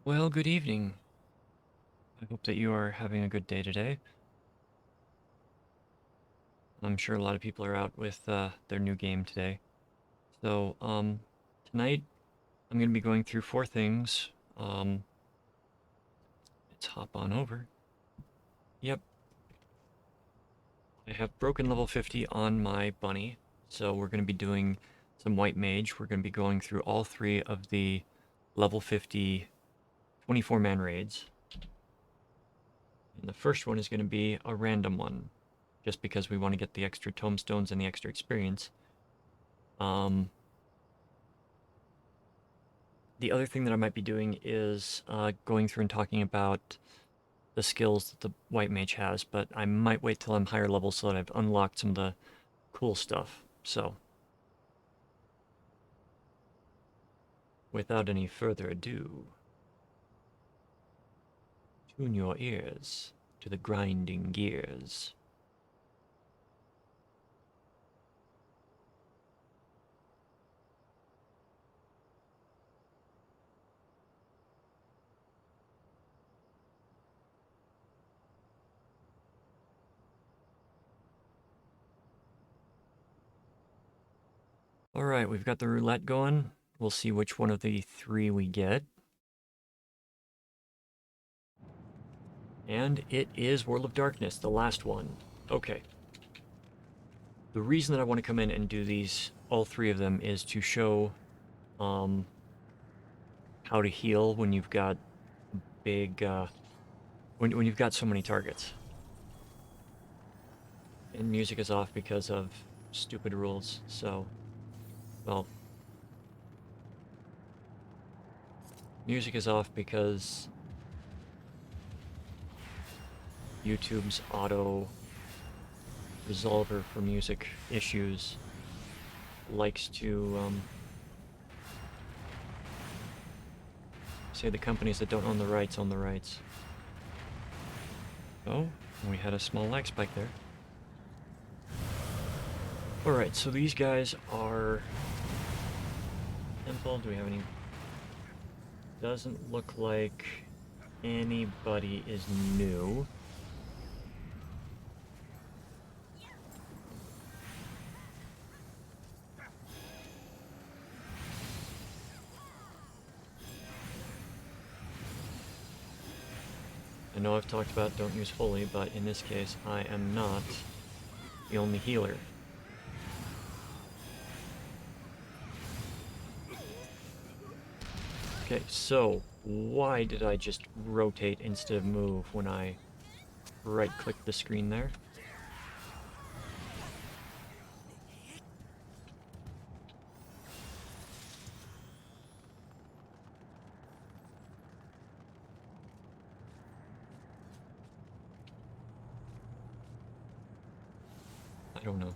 Well, good evening. I hope that you are having a good day today. I'm sure a lot of people are out with their new game today. So, tonight I'm going to be going through four things. Let's hop on over. Yep, I have broken level 50 on my bunny, so we're going to be doing some white mage. We're going to be going through all three of the level 50 24-man raids. And the first one is going to be a random one, just because we want to get the extra tomestones and the extra experience. The other thing that I might be doing is going through and talking about the skills that the white mage has, but I might wait till I'm higher level so that I've unlocked some of the cool stuff. So, without any further ado, tune your ears to the grinding gears. Alright, we've got the roulette going. We'll see which one of the three we get. And it is World of Darkness, the last one. Okay. The reason that I want to come in and do these, all three of them, is to show how to heal when you've got big, when you've got so many targets. And music is off because of stupid rules, so, well, music is off because YouTube's auto resolver for music issues likes to say the companies that don't own the rights own the rights. Oh, we had a small lag spike there. Alright, so these guys are simple. Do we have any? Doesn't look like anybody is new. I know I've talked about don't use holy, but in this case I am not the only healer. Okay, so why did I just rotate instead of move when I right-clicked the screen there? I don't know.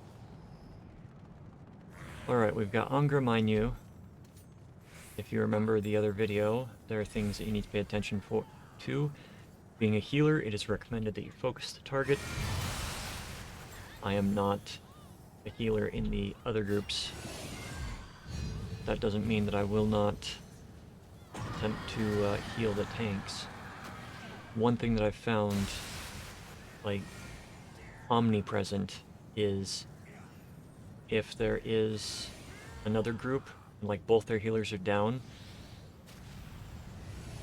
Alright, we've got Angra Mainyu. If you remember the other video, there are things that you need to pay attention to. Being a healer, it is recommended that you focus the target. I am not a healer in the other groups. That doesn't mean that I will not attempt to heal the tanks. One thing that I've found, like, omnipresent is if there is another group, and like both their healers are down,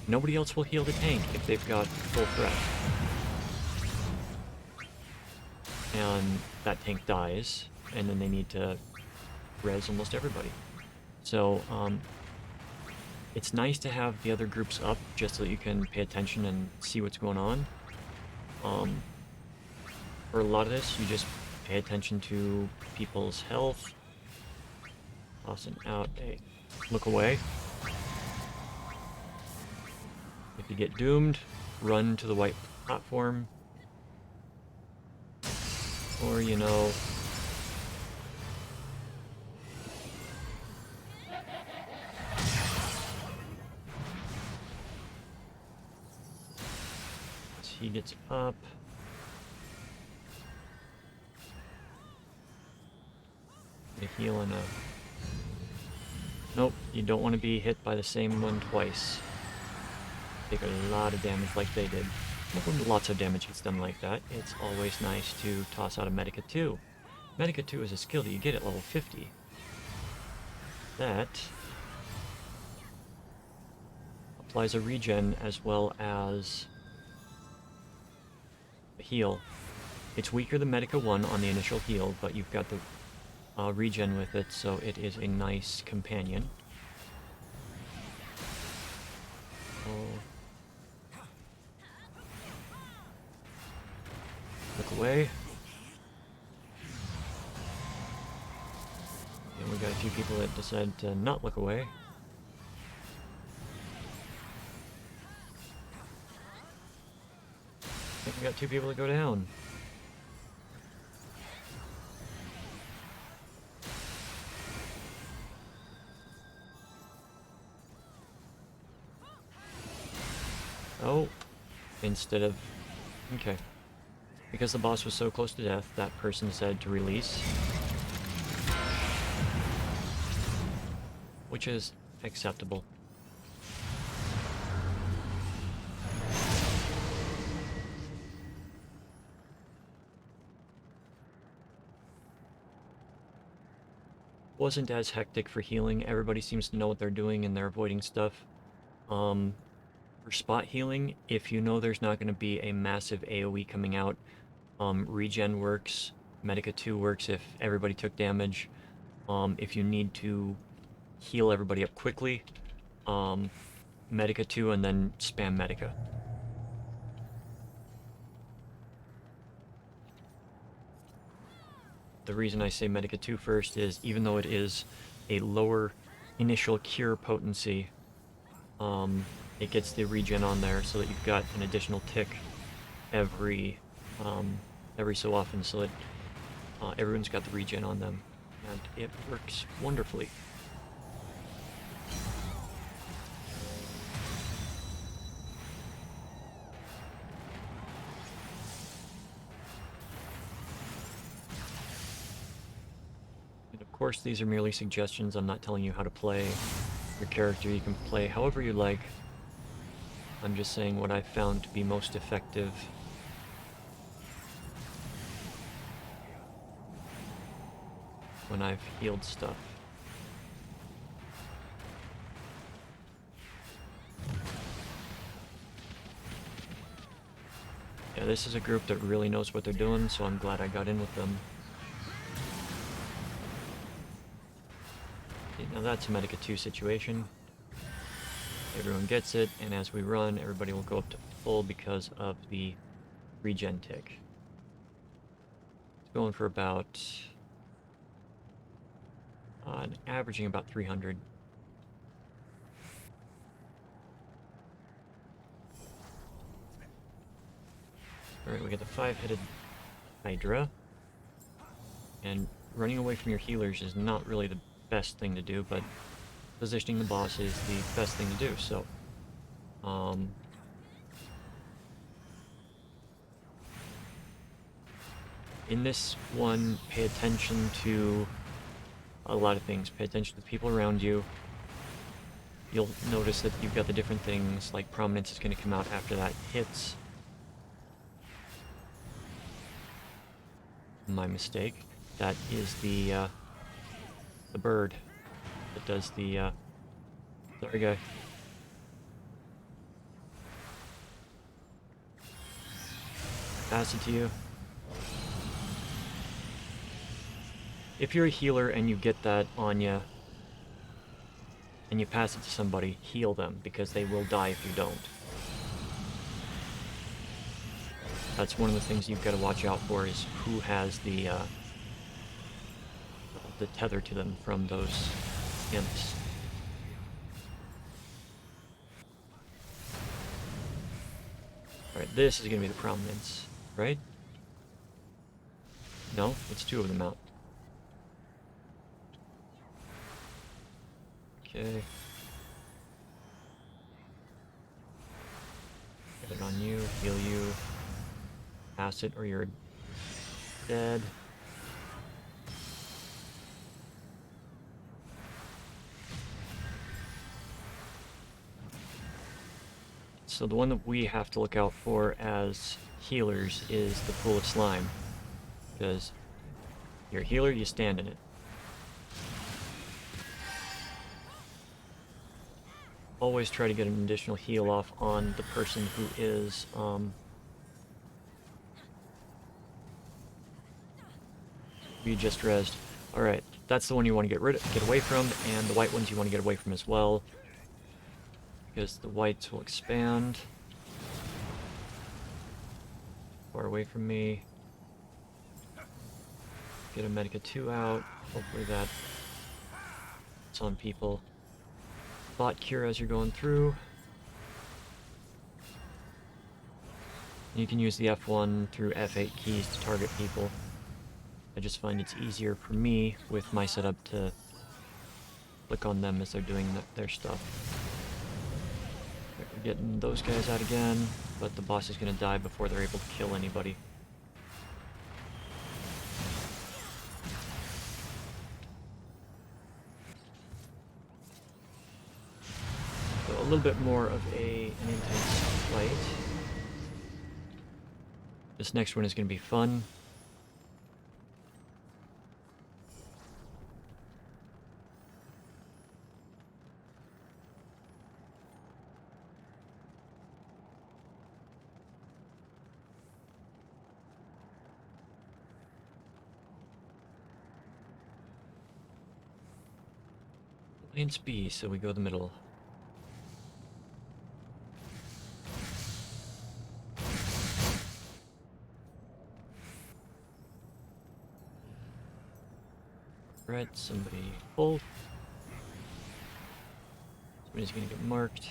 nobody else will heal the tank if they've got full threat. And that tank dies, and then they need to res almost everybody. So, it's nice to have the other groups up just so that you can pay attention and see what's going on. For a lot of this, you just pay attention to people's health. Tossing out a look away. If you get doomed, run to the white platform. Or, you know, as he gets up. A heal and a... Nope, you don't want to be hit by the same one twice. take a lot of damage like they did. When lots of damage gets done like that, it's always nice to toss out a Medica 2. Medica 2 is a skill that you get at level 50. That applies a regen as well as a heal. It's weaker than Medica 1 on the initial heal, but you've got the regen with it, so it is a nice companion. Oh. Look away. And we got a few people that decide to not look away. I think we got 2 people that go down. Oh, instead of... Okay. Because the boss was so close to death, that person said to release. Which is acceptable. Wasn't as hectic for healing. Everybody seems to know what they're doing and they're avoiding stuff. For spot healing, if you know there's not going to be a massive AoE coming out, regen works. Medica 2 works if everybody took damage. If you need to heal everybody up quickly, Medica 2 and then spam Medica. The reason I say Medica 2 first is even though it is a lower initial cure potency, it gets the regen on there so that you've got an additional tick every so often, so that everyone's got the regen on them, and it works wonderfully. And of course, these are merely suggestions. I'm not telling you how to play your character. You can play however you like. I'm just saying what I found to be most effective. When I've healed stuff. Yeah, this is a group that really knows what they're doing, so I'm glad I got in with them. Okay, now that's a Medica 2 situation. Everyone gets it, and as we run, everybody will go up to full because of the regen tick. It's going for about... averaging about 300. Alright, we got the 5-headed Hydra. And running away from your healers is not really the best thing to do, but positioning the boss is the best thing to do, so... in this one, pay attention to a lot of things. Pay attention to the people around you. You'll notice that you've got the different things, like Prominence is going to come out after that hits. My mistake. That is the bird that does the, sorry guy. Pass it to you. If you're a healer and you get that on you, and you pass it to somebody, heal them, because they will die if you don't. That's one of the things you've got to watch out for, is who has the tether to them from those imps. Alright, this is going to be the Prominence, right? No, it's 2 of them out. Okay. Get it on you, heal you, pass it or you're dead. So the one that we have to look out for as healers is the pool of slime. Because you're a healer, you stand in it. Always try to get an additional heal off on the person who is, you just rezzed. Alright, that's the one you want to get away from, and the white ones you want to get away from as well. Because the whites will expand. Far away from me. Get a Medica 2 out. Hopefully that's on people. Bot cure as you're going through. You can use the F1 through F8 keys to target people. I just find it's easier for me with my setup to click on them as they're doing their stuff. We're getting those guys out again, but the boss is going to die before they're able to kill anybody. So a little bit more of an intense fight. This next one is going to be fun. Alliance B, so we go the middle. Right, somebody pull. Somebody's gonna get marked.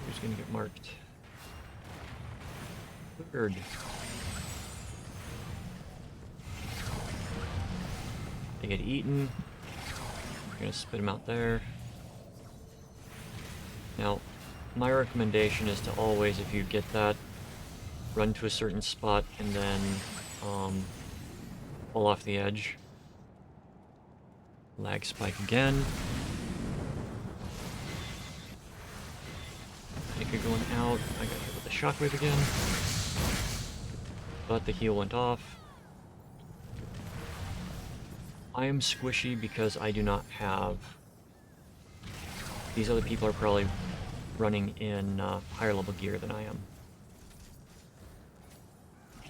Who's gonna get marked? Third. They get eaten. We're gonna spit them out there. Now, my recommendation is to always, if you get that, run to a certain spot and then fall off the edge. Lag spike again. Medica going out. I got hit with the shockwave again. But the heal went off. I am squishy because I do not have... These other people are probably running in higher level gear than I am.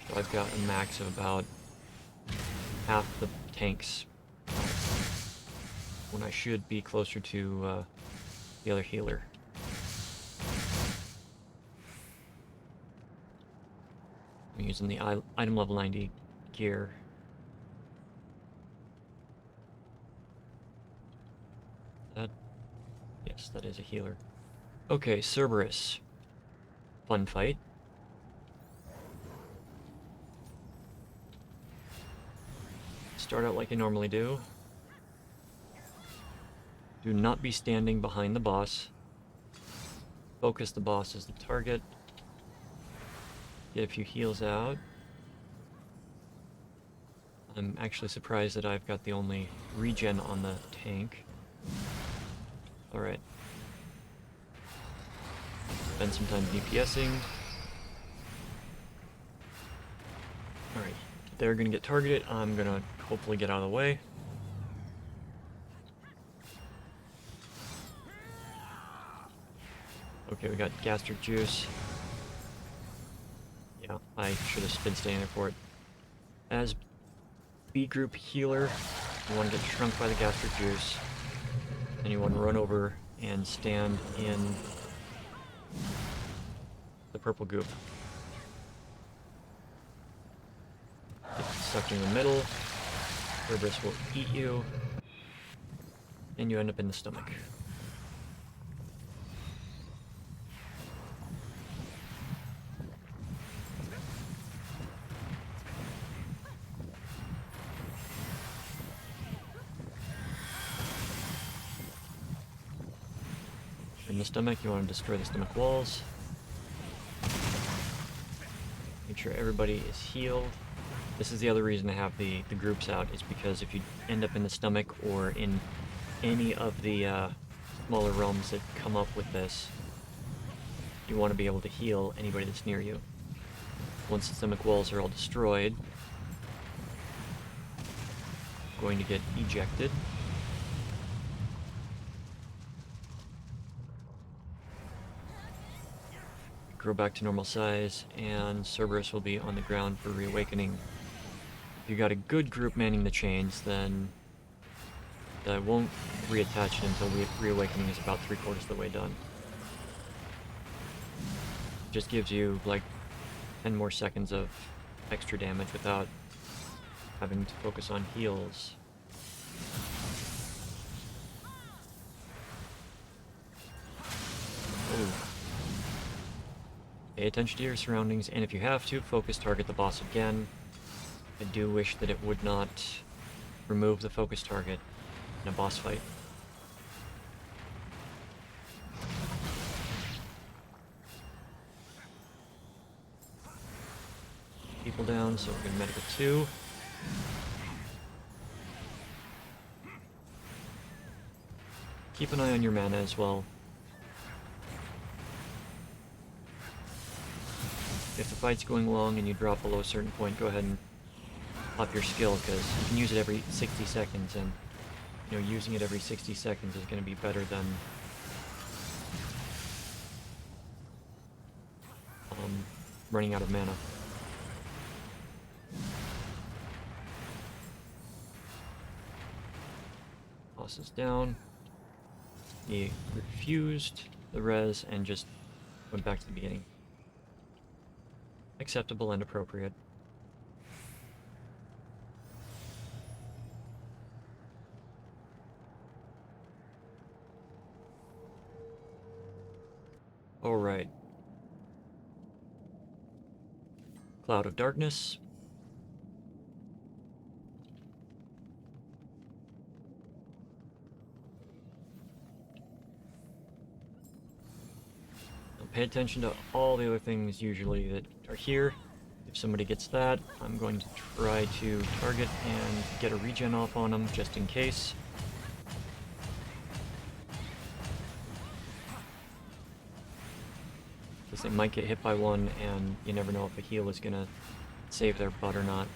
So I've got a max of about half the tanks when I should be closer to the other healer. I'm using the item level 90 gear. Yes, that is a healer. Okay, Cerberus. Fun fight. Start out like I normally do. Do not be standing behind the boss. Focus the boss as the target. Get a few heals out. I'm actually surprised that I've got the only regen on the tank. Alright. Spend some time DPSing. Alright. They're gonna get targeted. I'm gonna hopefully get out of the way. Okay, we got gastric juice. Yeah, I should have been standing there for it. As B group healer, you want to get shrunk by the gastric juice. Then you want to run over and stand in the purple goop. Get sucked in the middle. Cerberus will eat you. And you end up in the stomach. In the stomach, you want to destroy the stomach walls. Make sure everybody is healed. This is the other reason I have the groups out, is because if you end up in the stomach or in any of the smaller realms that come up with this, you want to be able to heal anybody that's near you. Once systemic walls are all destroyed, going to get ejected. Grow back to normal size, and Cerberus will be on the ground for reawakening. If you got a good group manning the chains, then that won't reattach it until reawakening is about 3/4 of the way done. Just gives you like 10 more seconds of extra damage without having to focus on heals. Ooh. Pay attention to your surroundings, and if you have to, focus target the boss again. I do wish that it would not remove the focus target in a boss fight. People down, so we're going to Medica 2. Keep an eye on your mana as well. If the fight's going long and you drop below a certain point, go ahead and up your skill, because you can use it every 60 seconds, and you know, using it every 60 seconds is going to be better than running out of mana. Boss is down. He refused the res and just went back to the beginning. Acceptable and appropriate. Alright. Cloud of Darkness. Now pay attention to all the other things usually that are here. If somebody gets that, I'm going to try to target and get a regen off on them just in case. Because they might get hit by one, and you never know if a heal is gonna save their butt or not.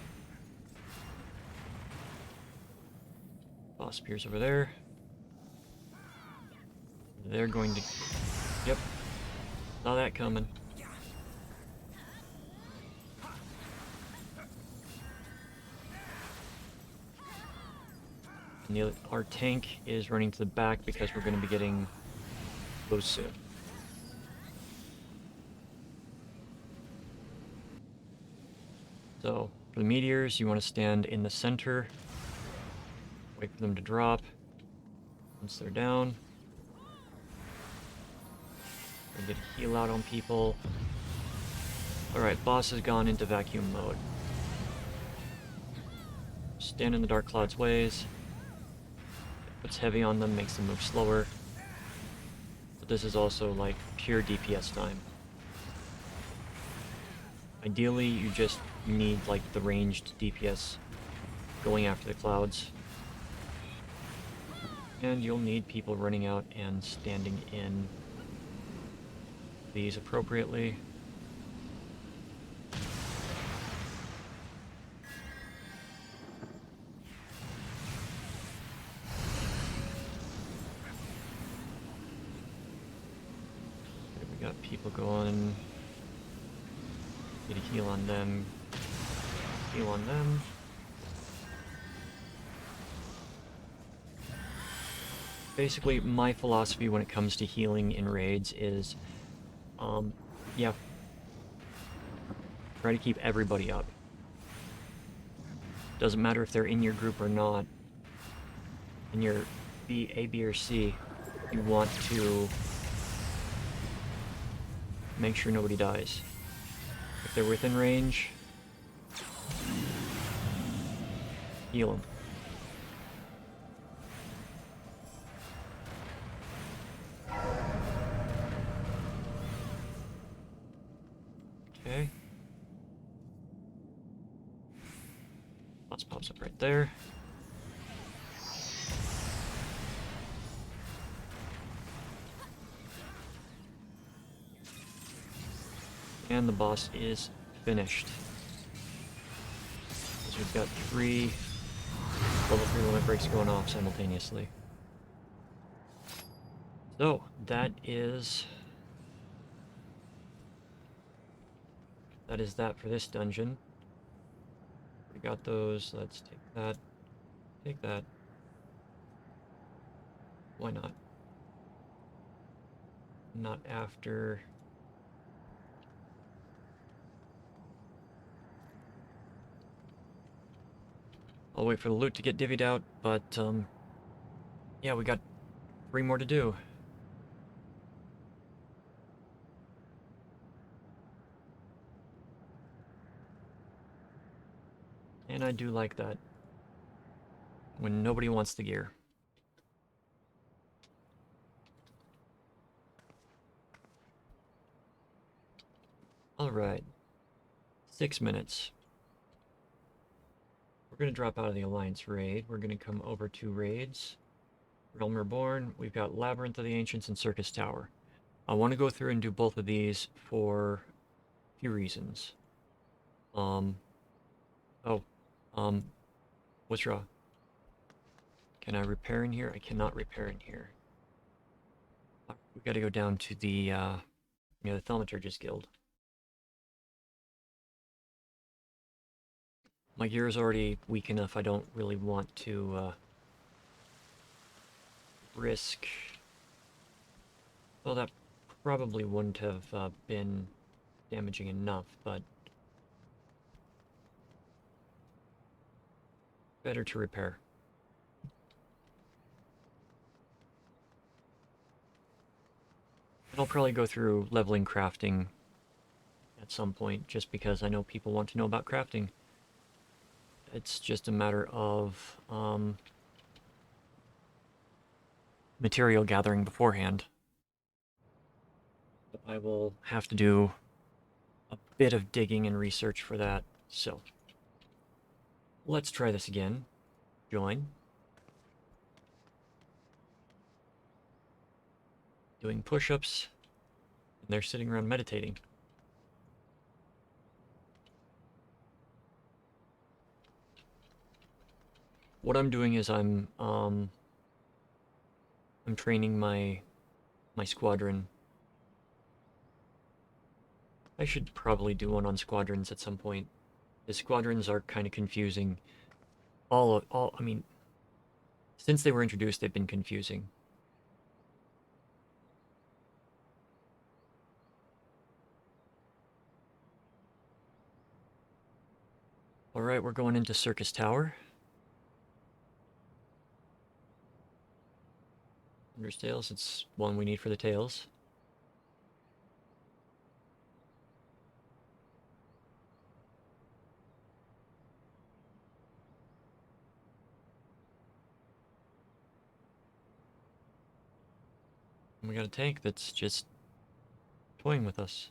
Boss appears over there. They're going to... Yep. Saw that coming. And our tank is running to the back because we're going to be getting close soon. So, for the meteors, you want to stand in the center. Wait for them to drop. Once they're down, we'll get a heal out on people. Alright, boss has gone into vacuum mode. Stand in the Dark Cloud's ways. Puts heavy on them, makes them move slower. But this is also like pure DPS time. Ideally, you just need like the ranged DPS going after the clouds. And you'll need people running out and standing in these appropriately. We got people going. Get a heal on them. Heal on them. Basically, my philosophy when it comes to healing in raids is, yeah, try to keep everybody up. Doesn't matter if they're in your group or not. In your A, B, or C, you want to make sure nobody dies. If they're within range, heal them. Okay. Boss pops up right there. And the boss is finished. So we've got 3 level 3 limit breaks going off simultaneously. So, that is that for this dungeon. We got those. Let's take that. Take that. Why not? Not after. I'll wait for the loot to get divvied out, but yeah, we got 3 more to do. And I do like that. When nobody wants the gear. Alright. 6 minutes. We're going to drop out of the Alliance raid. We're going to come over to raids. Realm Reborn. We've got Labyrinth of the Ancients and Circus Tower. I want to go through and do both of these for a few reasons. What's wrong? Can I repair in here? I cannot repair in here. We gotta go down to the Thaumaturgist Guild. My gear is already weak enough, I don't really want to risk... Well, that probably wouldn't have been damaging enough, but... better to repair. And I'll probably go through leveling crafting at some point, just because I know people want to know about crafting. It's just a matter of material gathering beforehand. But I will have to do a bit of digging and research for that, so let's try this again. Join. Doing push-ups, and they're sitting around meditating. What I'm doing is I'm training my squadron. I should probably do one on squadrons at some point. The squadrons are kind of confusing. I mean, since they were introduced, they've been confusing. Alright, we're going into Circus Tower. There's tails, it's one we need for the tails. And we got a tank that's just toying with us.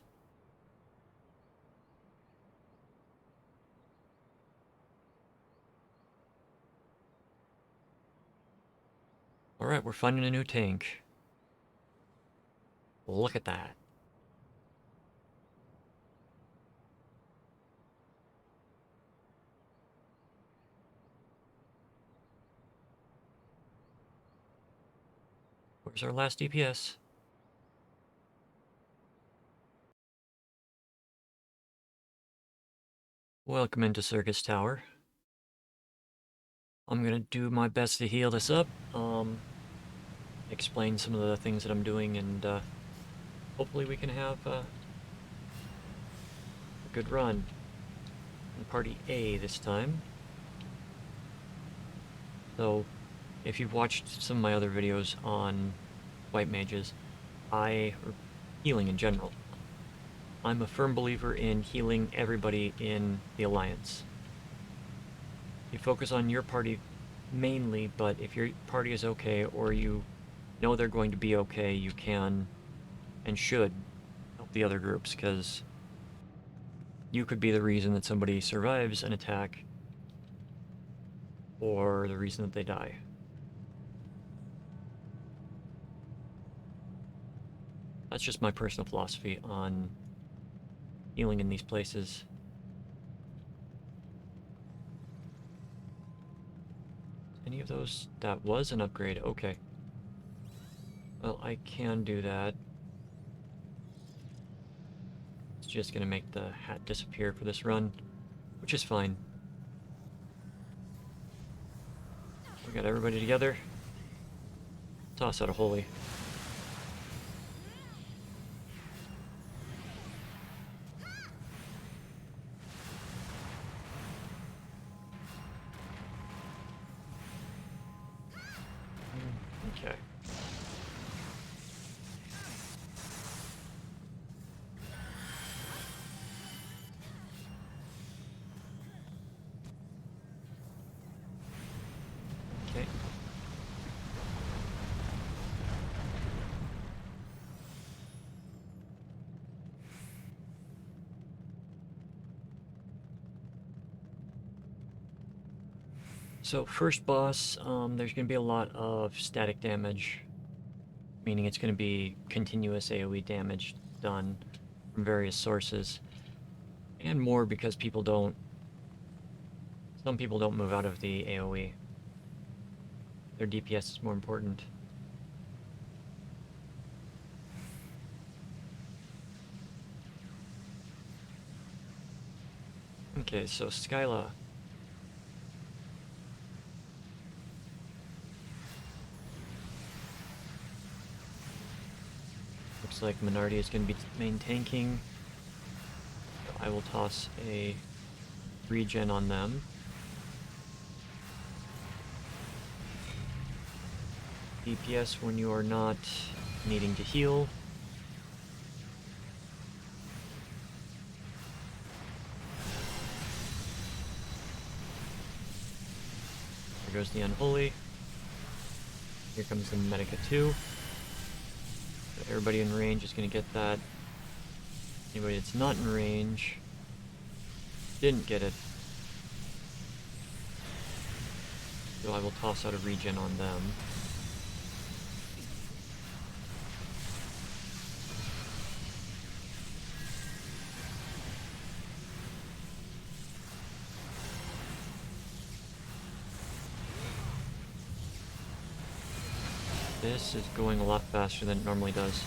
Alright, we're finding a new tank. Look at that. Where's our last DPS? Welcome into Circus Tower. I'm gonna do my best to heal this up, explain some of the things that I'm doing, and hopefully we can have a good run. In Party A this time. So, if you've watched some of my other videos on white mages, or healing in general, I'm a firm believer in healing everybody in the Alliance. You focus on your party mainly, but if your party is okay, or you know they're going to be okay, you can and should help the other groups, because you could be the reason that somebody survives an attack, or the reason that they die. That's just my personal philosophy on healing in these places. Any of those? That was an upgrade. Okay. Well, I can do that. It's just gonna make the hat disappear for this run, which is fine. We got everybody together. Toss out a holy. Okay. Okay. So first boss, there's going to be a lot of static damage, meaning it's going to be continuous AoE damage done from various sources, and more because some people don't move out of the AoE. Their DPS is more important. Okay, so Skyla. Looks like Minardi is going to be main tanking. So I will toss a regen on them. DPS when you are not needing to heal. There goes the Unholy. Here comes the Medica 2. So everybody in range is going to get that. Anybody that's not in range didn't get it. So I will toss out a regen on them. This is going a lot faster than it normally does.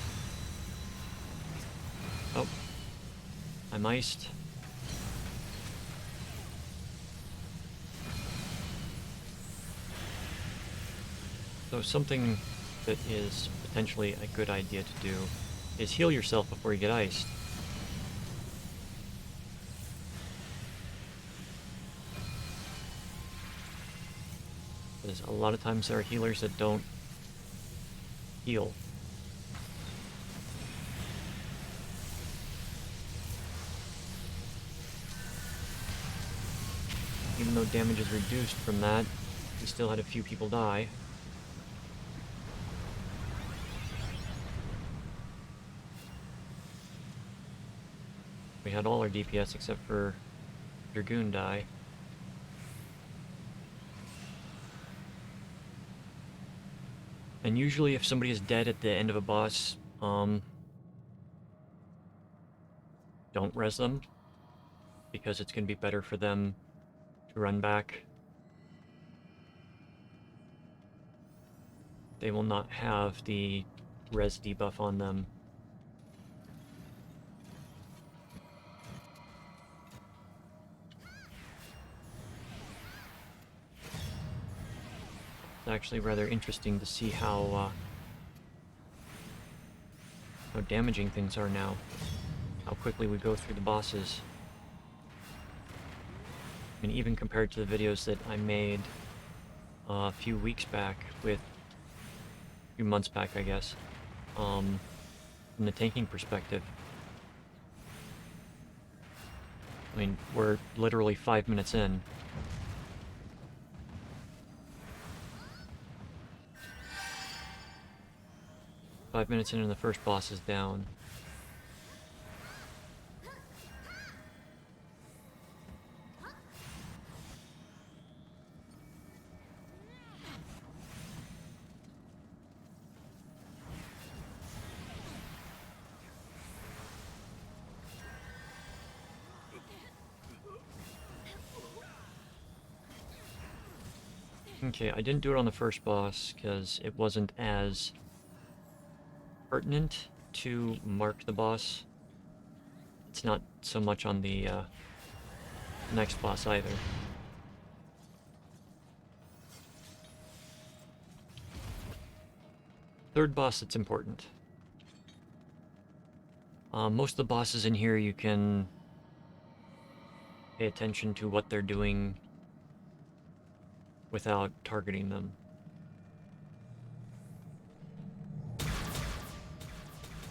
Oh. I'm iced. So something that is potentially a good idea to do is heal yourself before you get iced. Because a lot of times there are healers that don't heal. Even though damage is reduced from that, we still had a few people die. We had all our DPS except for Dragoon die. And usually if somebody is dead at the end of a boss, don't res them, because it's going to be better for them to run back. They will not have the res debuff on them. It's actually rather interesting to see how damaging things are now. How quickly we go through the bosses. I mean, even compared to the videos that I made a few weeks back, a few months back, I guess, from the tanking perspective. I mean, we're literally 5 minutes in. Five minutes in and the first boss is down. Okay, I didn't do it on the first boss because it wasn't as pertinent to mark the boss. It's not so much on the next boss either. Third boss, it's important. Most of the bosses in here, you can pay attention to what they're doing without targeting them.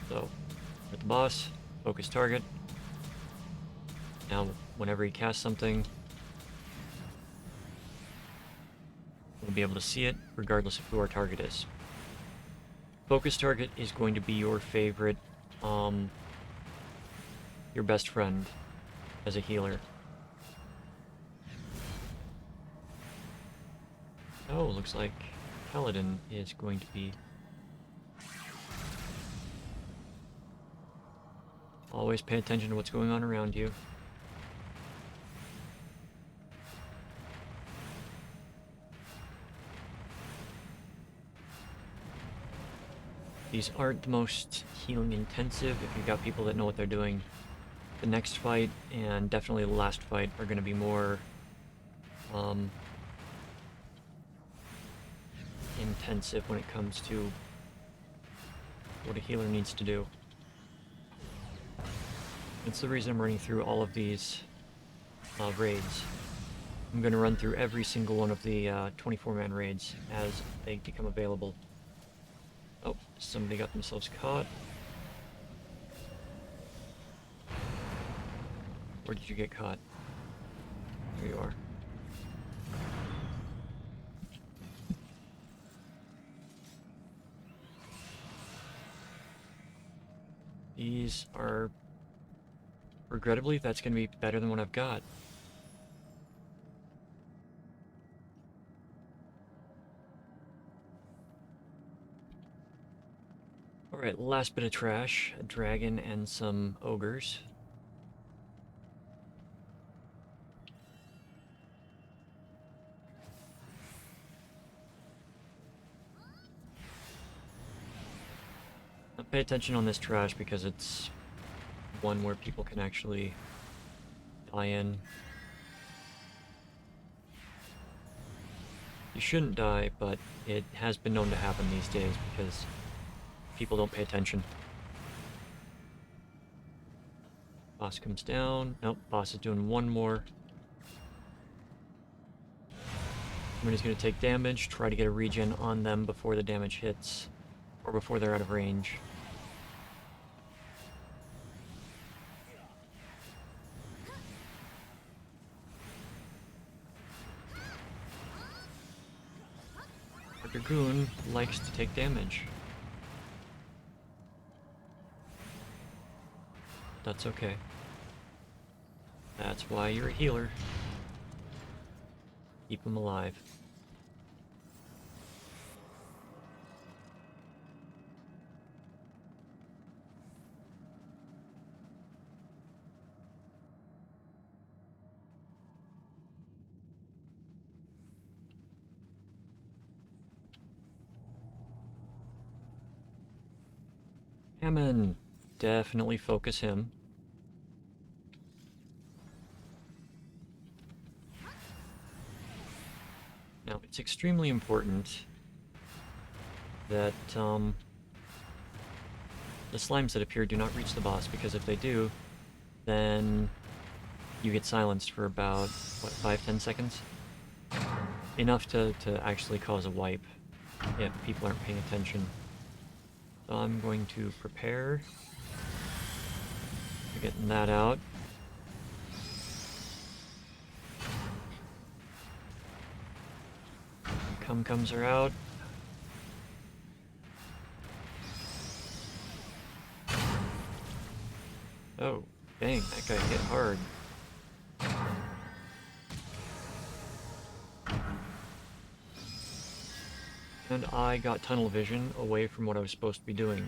So, with the boss, focus target. Now, whenever he casts something, we'll be able to see it regardless of who our target is. Focus target is going to be your favorite, your best friend as a healer. Oh, looks like Paladin is going to be... Always pay attention to what's going on around you. These aren't the most healing intensive if you've got people that know what they're doing. The next fight, and definitely the last fight, are going to be more intensive when it comes to what a healer needs to do. That's the reason I'm running through all of these raids. I'm going to run through every single one of the 24-man raids as they become available. Oh, somebody got themselves caught. Where did you get caught? There you are. These are... Regrettably, that's going to be better than what I've got. Alright, last bit of trash. A dragon and some ogres. Now pay attention on this trash because it's one where people can actually die in. You shouldn't die, but it has been known to happen these days because people don't pay attention. Boss comes down. Nope, boss is doing one more. Somebody's going to take damage. Try to get a regen on them before the damage hits, or before they're out of range. Our Dragoon likes to take damage. That's okay. That's why you're a healer. Keep them alive. Hammond. Definitely focus him. Now, it's extremely important that the slimes that appear do not reach the boss, because if they do, then you get silenced for about, what, 5-10 seconds? Enough to actually cause a wipe if people aren't paying attention. So I'm going to prepare for getting that out. Cum-cums are out. Oh, dang, that guy hit hard. And I got tunnel vision away from what I was supposed to be doing.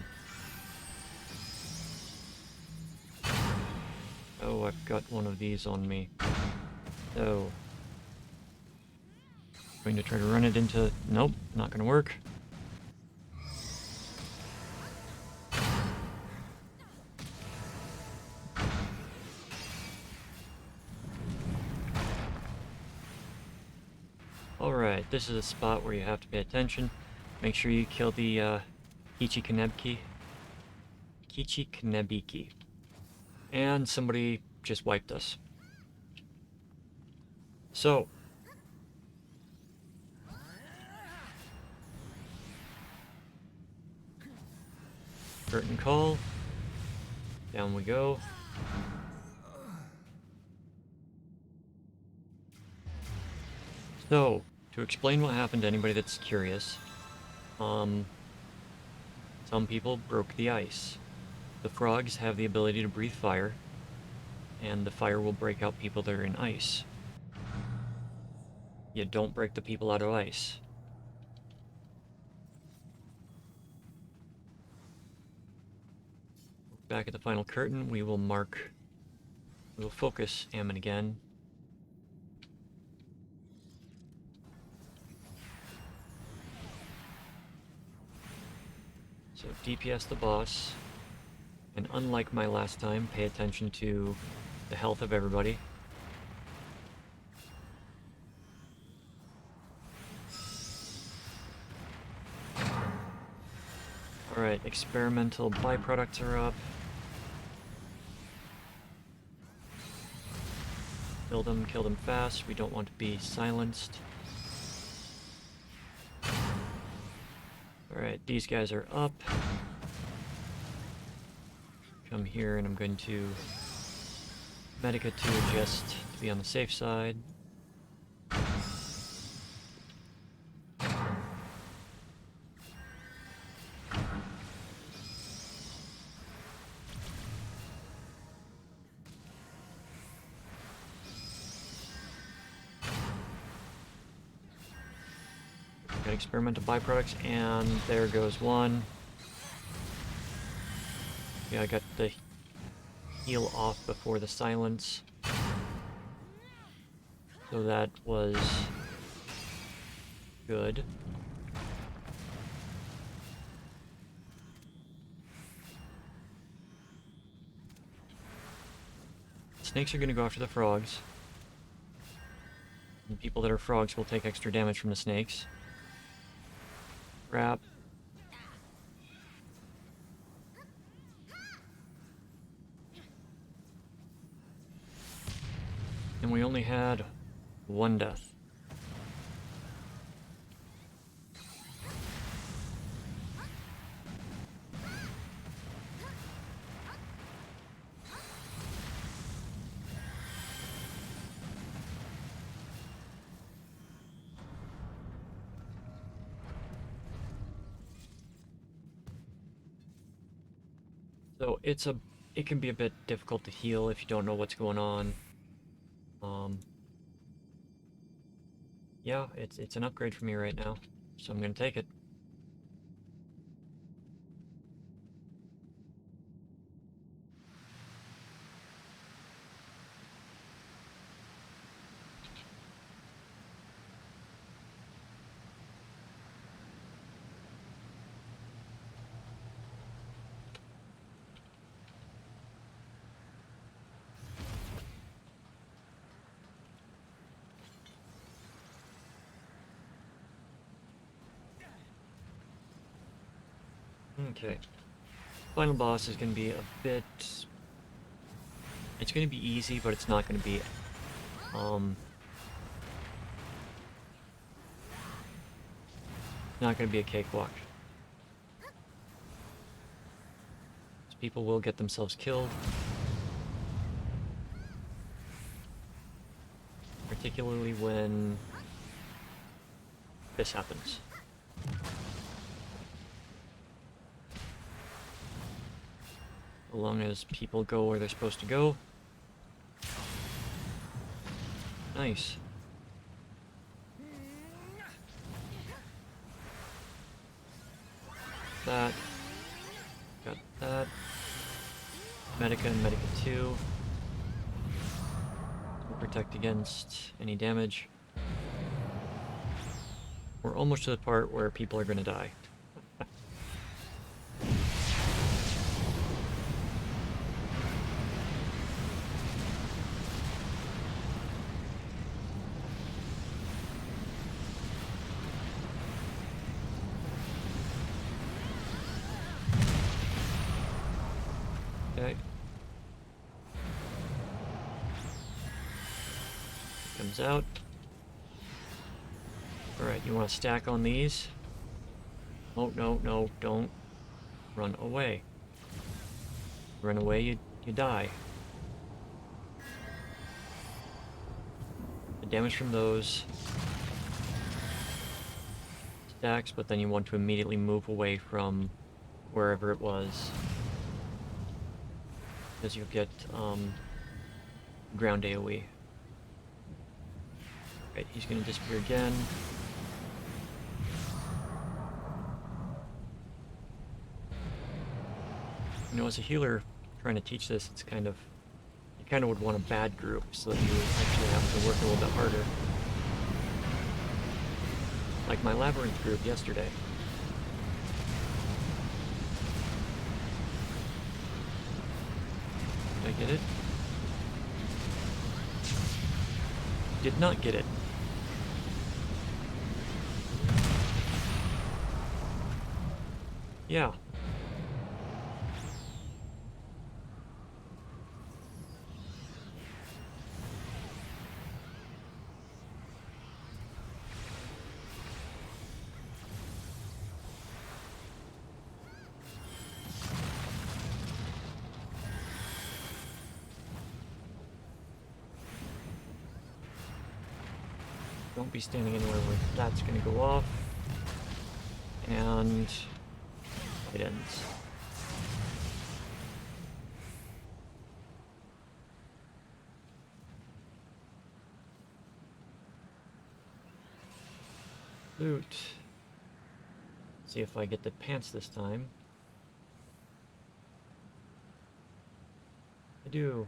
Oh, I've got one of these on me. Oh. Going to try to run it into... Nope, not going to work. Alright, this is a spot where you have to pay attention. Make sure you kill the Kichi Kanebiki. And somebody just wiped us. So, curtain call. Down we go. So, to explain what happened to anybody that's curious, some people broke the ice. The frogs have the ability to breathe fire, and the fire will break out people that are in ice. You don't break the people out of ice. Back at the final curtain, we will focus Ammon again. So DPS the boss, and unlike my last time, pay attention to the health of everybody. Alright, experimental byproducts are up. Kill them fast, we don't want to be silenced. Alright, these guys are up. Come here and I'm going to Medica to adjust to be on the safe side. Got experimental byproducts, and there goes one. Yeah, I got the heal off before the silence. So that was good. Snakes are going to go after the frogs. And people that are frogs will take extra damage from the snakes. Crap. And we only had one death. So it can be a bit difficult to heal if you don't know what's going on. Yeah, it's an upgrade for me right now, so I'm gonna take it. Okay. Final boss is going to be a bit... It's going to be easy, but it's not going to be... not going to be a cakewalk. People will get themselves killed. Particularly when this happens. As long as people go where they're supposed to go. Nice. That. Got that. Medica and Medica 2. Will protect against any damage. We're almost to the part where people are going to die. Okay. Comes out. Alright, you want to stack on these? Oh, no, no, don't run away. Run away, you die. The damage from those stacks, but then you want to immediately move away from wherever it was. Because you'll get ground AoE. Right, he's gonna disappear again. You know, as a healer trying to teach this, it's kind of, you kind of would want a bad group so that you actually have to work a little bit harder. Like my Labyrinth group yesterday. Did I get it? Did not get it. Yeah. Don't be standing anywhere where that's going to go off. And it ends. Loot. See if I get the pants this time. I do.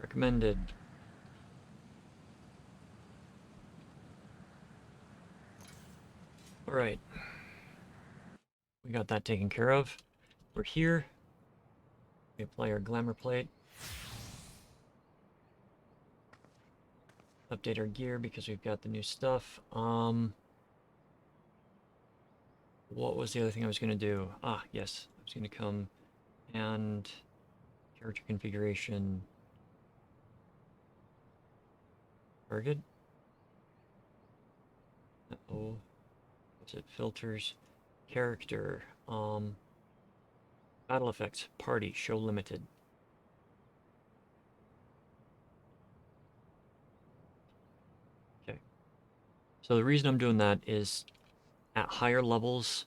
Recommended. Alright. We got that taken care of. We're here. We apply our glamour plate. Update our gear because we've got the new stuff. What was the other thing I was going to do? Ah, yes. I was going to come and character configuration. Target. Uh-oh. What's it? Filters. Character. Battle effects. Party. Show limited. Okay. So the reason I'm doing that is at higher levels,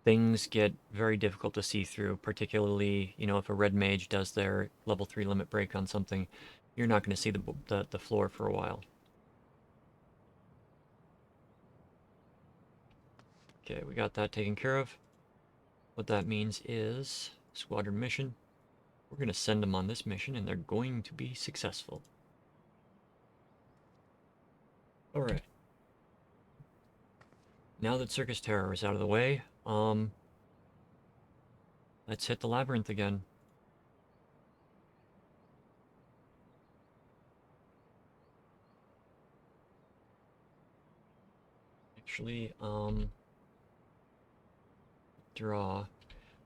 things get very difficult to see through, particularly, you know, if a red mage does their level 3 limit break on something, you're not going to see the floor for a while. Okay, we got that taken care of. What that means is squadron mission. We're going to send them on this mission, and they're going to be successful. Alright. Now that Circus Terror is out of the way, let's hit the Labyrinth again. Actually, draw.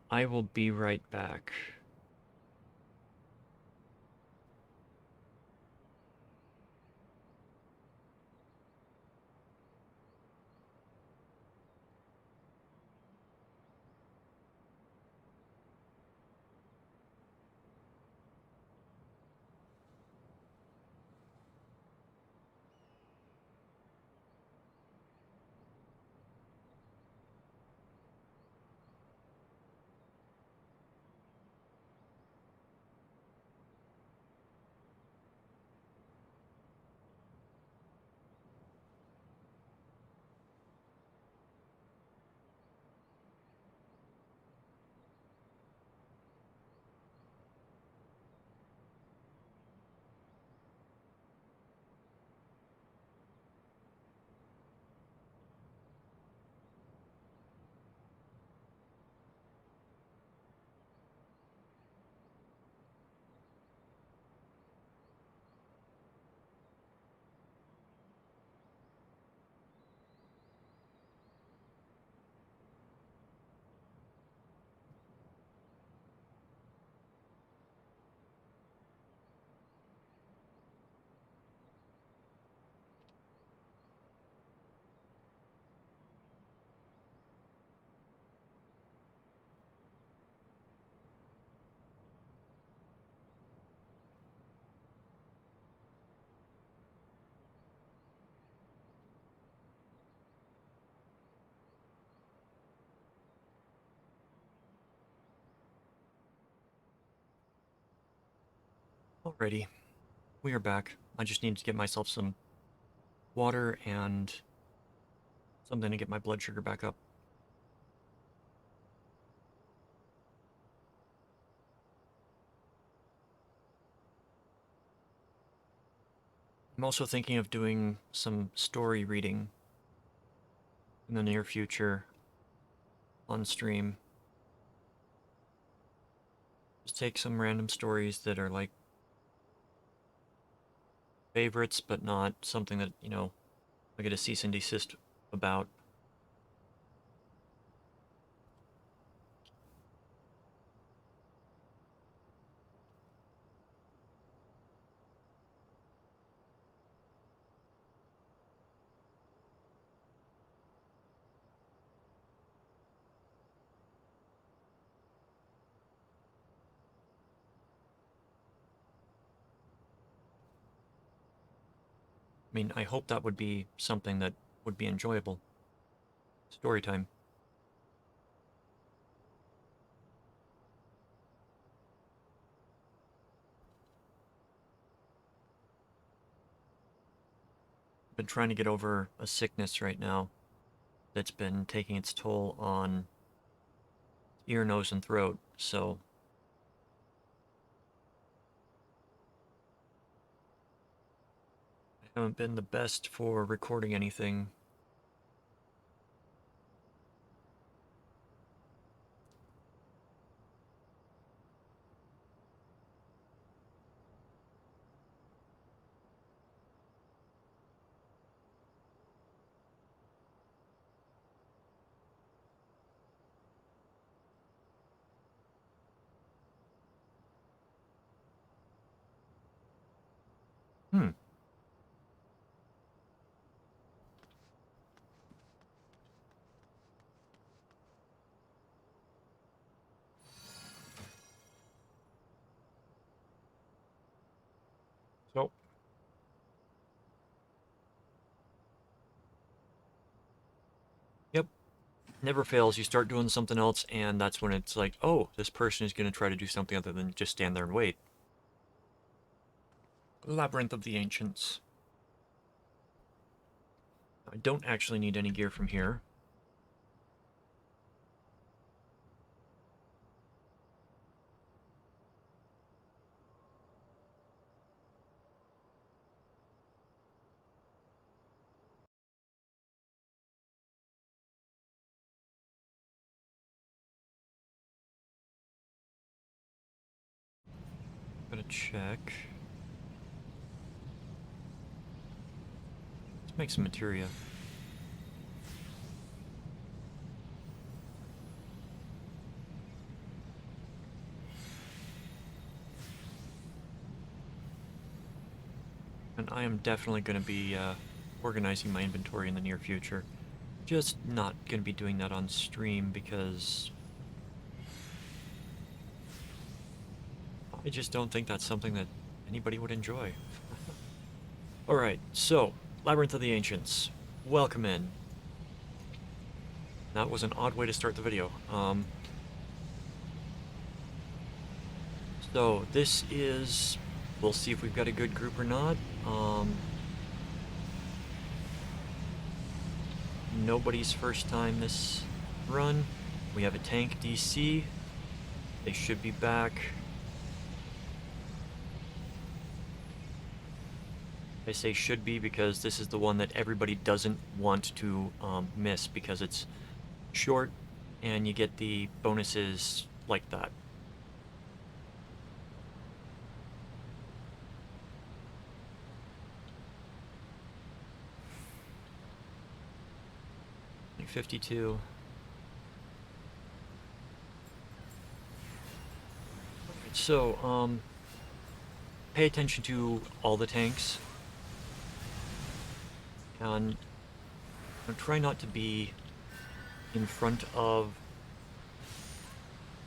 I will be right back. Alrighty, we are back. I just need to get myself some water and something to get my blood sugar back up. I'm also thinking of doing some story reading in the near future on stream. Just take some random stories that are like favorites, but not something that, you know, I get a cease and desist about. I mean, I hope that would be something that would be enjoyable. Story time. I've been trying to get over a sickness right now that's been taking its toll on ear, nose, and throat, so I haven't been the best for recording anything. Hmm. So, yep, never fails. You start doing something else, and that's when it's like, oh, this person is going to try to do something other than just stand there and wait. Labyrinth of the Ancients. I don't actually need any gear from here. Gotta check. Let's make some materia. And I am definitely going to be organizing my inventory in the near future. Just not going to be doing that on stream because I just don't think that's something that anybody would enjoy. Alright, so, Labyrinth of the Ancients. Welcome in. That was an odd way to start the video. So, this is... We'll see if we've got a good group or not. Nobody's first time this run. We have a tank DC. They should be back. I say should be because this is the one that everybody doesn't want to miss because it's short and you get the bonuses like that. Like 52. Alright, so pay attention to all the tanks. And try not to be in front of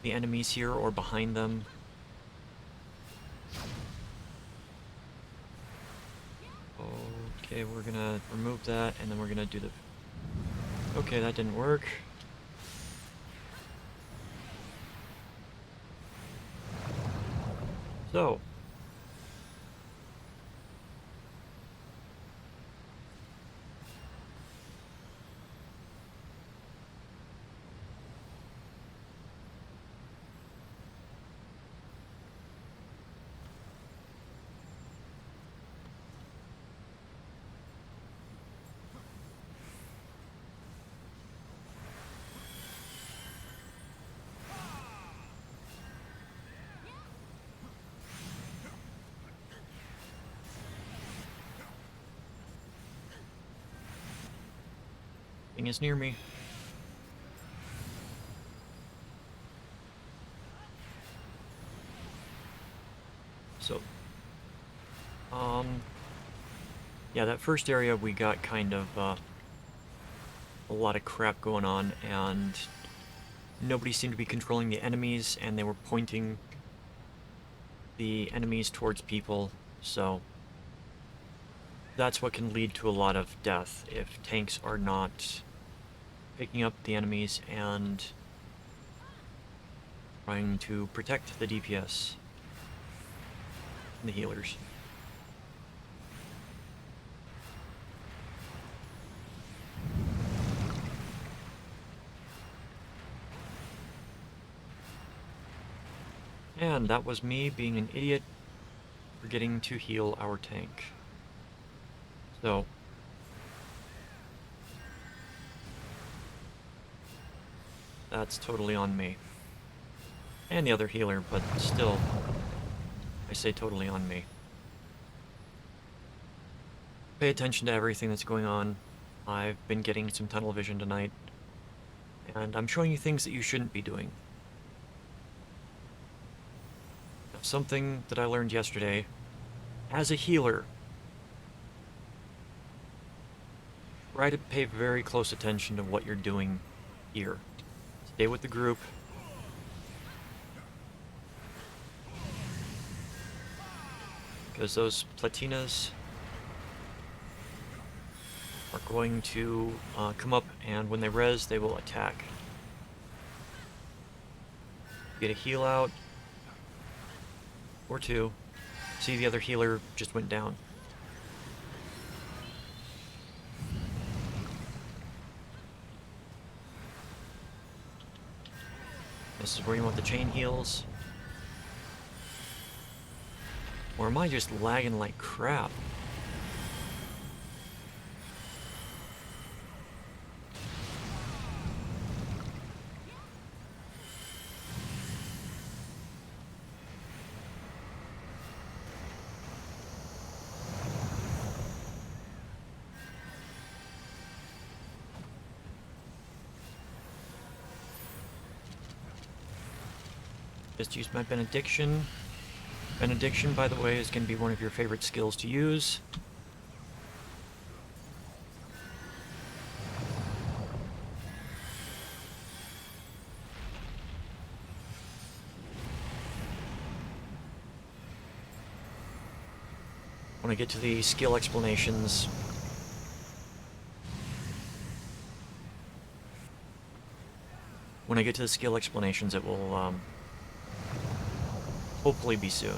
the enemies here or behind them. Okay, we're gonna remove that and then we're gonna do the... Okay, that didn't work. So, Nothing is near me. So, yeah, that first area we got kind of, a lot of crap going on, and nobody seemed to be controlling the enemies, and they were pointing the enemies towards people, so that's what can lead to a lot of death if tanks are not picking up the enemies and trying to protect the DPS and the healers. And that was me being an idiot, forgetting to heal our tank. So, that's totally on me. And the other healer, but still, I say totally on me. Pay attention to everything that's going on. I've been getting some tunnel vision tonight, and I'm showing you things that you shouldn't be doing. Something that I learned yesterday, as a healer, try to pay very close attention to what you're doing here. Stay with the group. Because those platinas are going to come up, and when they res, they will attack. Get a heal out. Or two. See, the other healer just went down. This is where you want the chain heals. Or am I just lagging like crap? Just used my benediction. Benediction, by the way, is going to be one of your favorite skills to use. When I get to the skill explanations, it will hopefully be soon.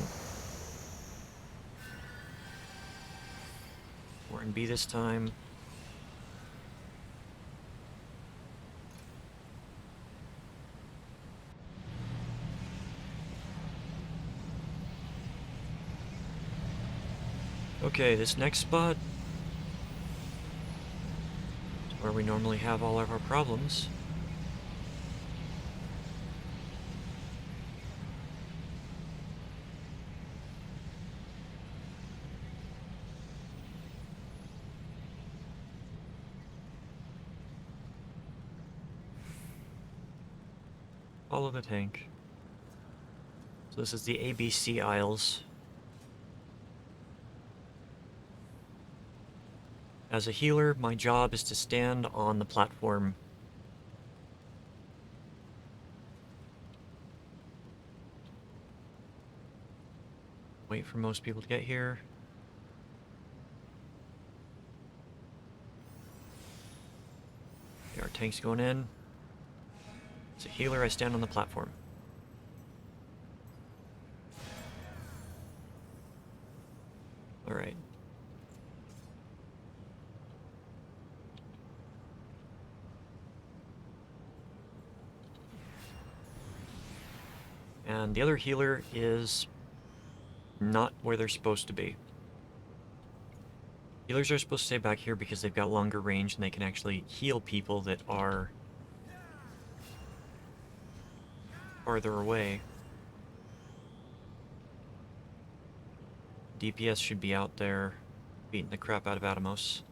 We're in B this time. Okay, this next spot is where we normally have all of our problems. Follow the tank. So this is the ABC aisles. As a healer, my job is to stand on the platform. Wait for most people to get here. Okay, our tank's going in. As a healer, I stand on the platform. Alright. And the other healer is not where they're supposed to be. Healers are supposed to stay back here because they've got longer range and they can actually heal people that are farther away. DPS should be out there beating the crap out of Atomos.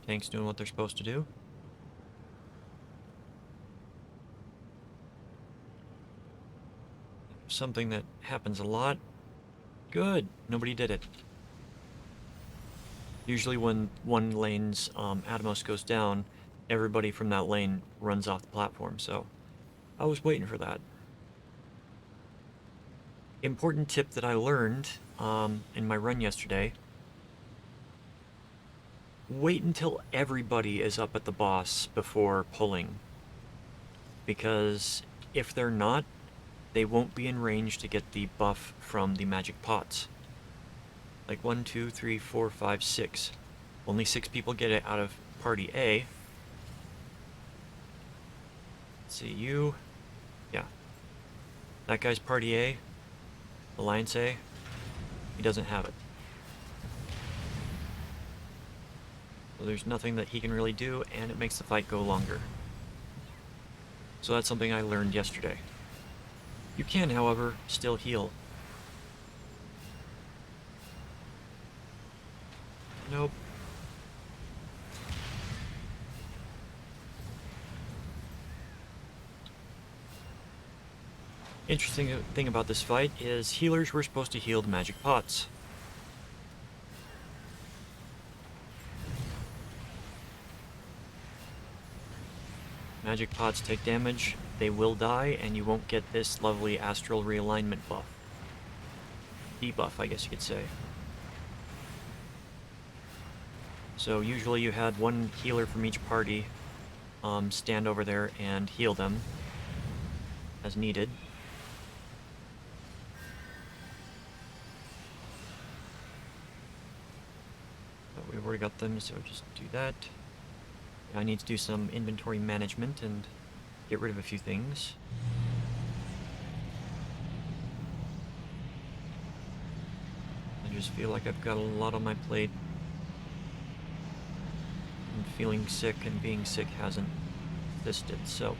Tanks doing what they're supposed to do. Something that happens a lot. Good. Nobody did it. Usually when one lane's Atomos goes down, everybody from that lane runs off the platform, so I was waiting for that. Important tip that I learned in my run yesterday. Wait until everybody is up at the boss before pulling. Because if they're not, they won't be in range to get the buff from the magic pots. Like 1, 2, 3, 4, 5, 6. Only 6 people get it out of party A. Let's see, you. Yeah. That guy's party A. Alliance A. He doesn't have it. So there's nothing that he can really do, and it makes the fight go longer. So that's something I learned yesterday. You can, however, still heal. Nope. Interesting thing about this fight is healers were supposed to heal the magic pots. Magic pots take damage, they will die, and you won't get this lovely astral realignment buff. Debuff, I guess you could say. So usually you had one healer from each party stand over there and heal them as needed. But we've already got them, so just do that. I need to do some inventory management and get rid of a few things. I just feel like I've got a lot on my plate. And feeling sick, and being sick hasn't assisted, so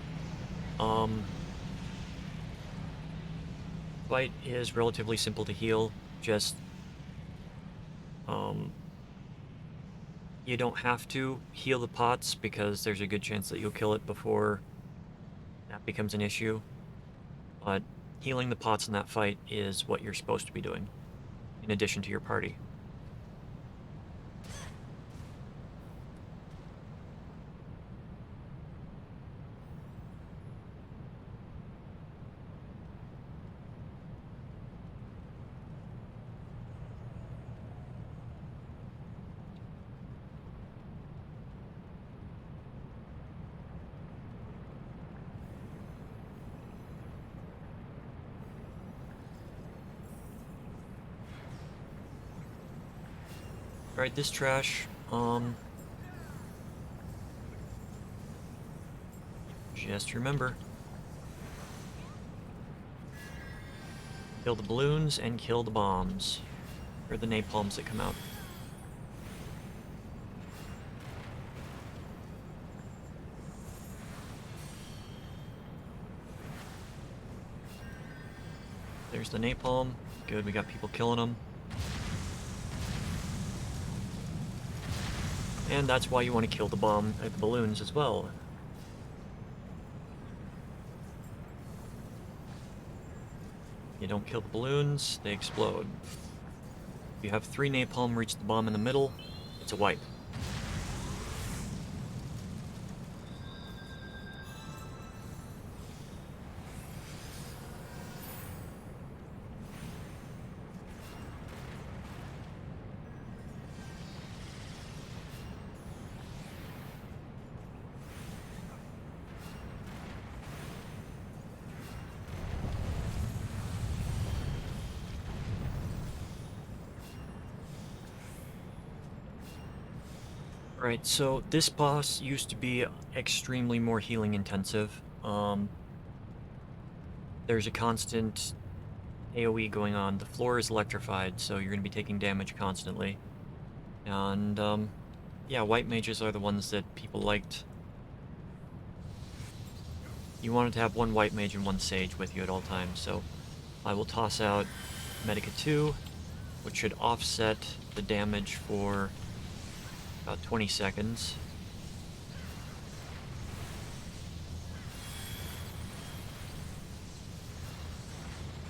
fight is relatively simple to heal. Just you don't have to heal the pots because there's a good chance that you'll kill it before that becomes an issue. But healing the pots in that fight is what you're supposed to be doing, in addition to your party. Alright, this trash, just remember, kill the balloons and kill the bombs, or the napalms that come out. There's the napalm. Good, we got people killing them. And that's why you want to kill the the balloons as well. You don't kill the balloons, they explode. If you have 3 napalm reach the bomb in the middle, it's a wipe. Right, so this boss used to be extremely more healing intensive. There's a constant AoE going on. The floor is electrified, so you're going to be taking damage constantly. And, yeah, white mages are the ones that people liked. You wanted to have one white mage and one sage with you at all times, so I will toss out Medica 2, which should offset the damage for About 20 seconds.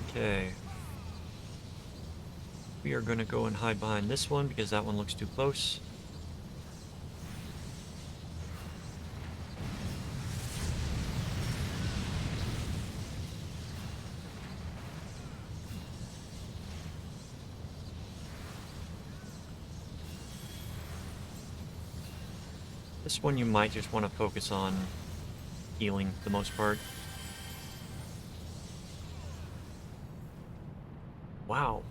Okay. We are going to go and hide behind this one because that one looks too close. This one you might just want to focus on healing for the most part. Wow.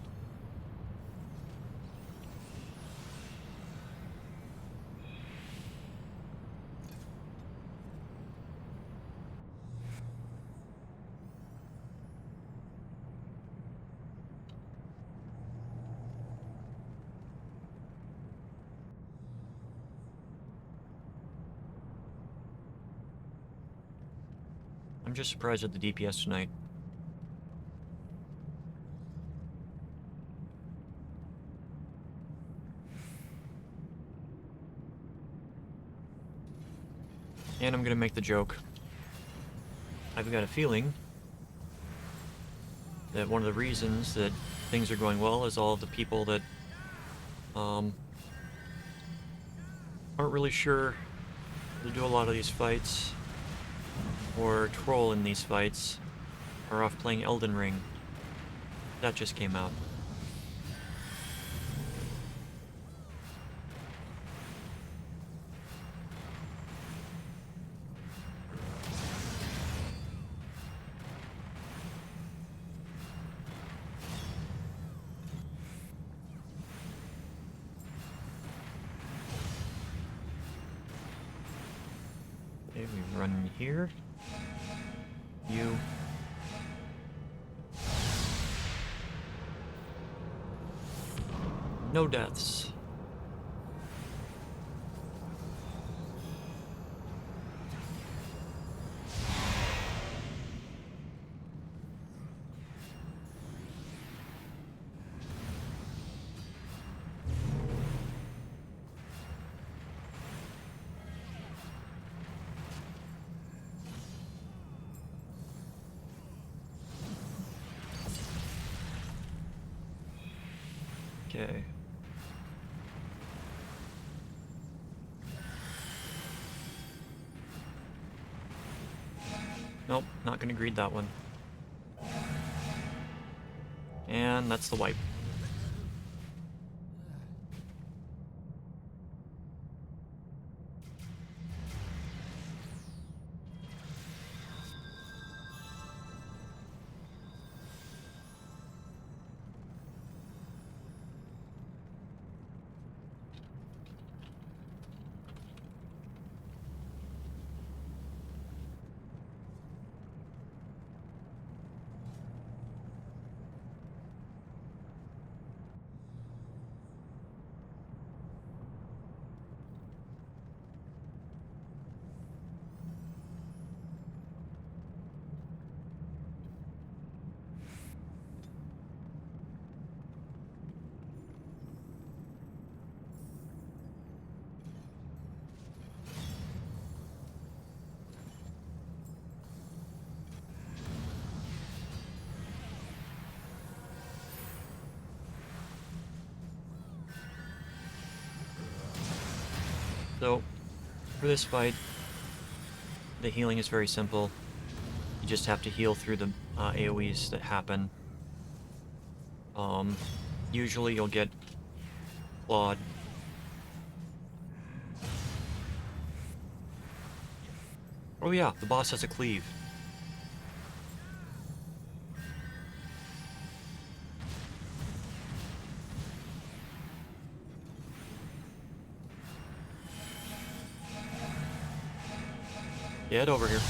I'm just surprised at the DPS tonight. And I'm gonna make the joke. I've got a feeling that one of the reasons that things are going well is all of the people that aren't really sure to do a lot of these fights or troll in these fights are off playing Elden Ring. That just came out. Okay, we run in here. You. No deaths. Okay. Nope, not gonna greed that one. And that's the wipe. So, for this fight, the healing is very simple. You just have to heal through the AoEs that happen. Usually you'll get clawed. Oh yeah, the boss has a cleave. Get over here.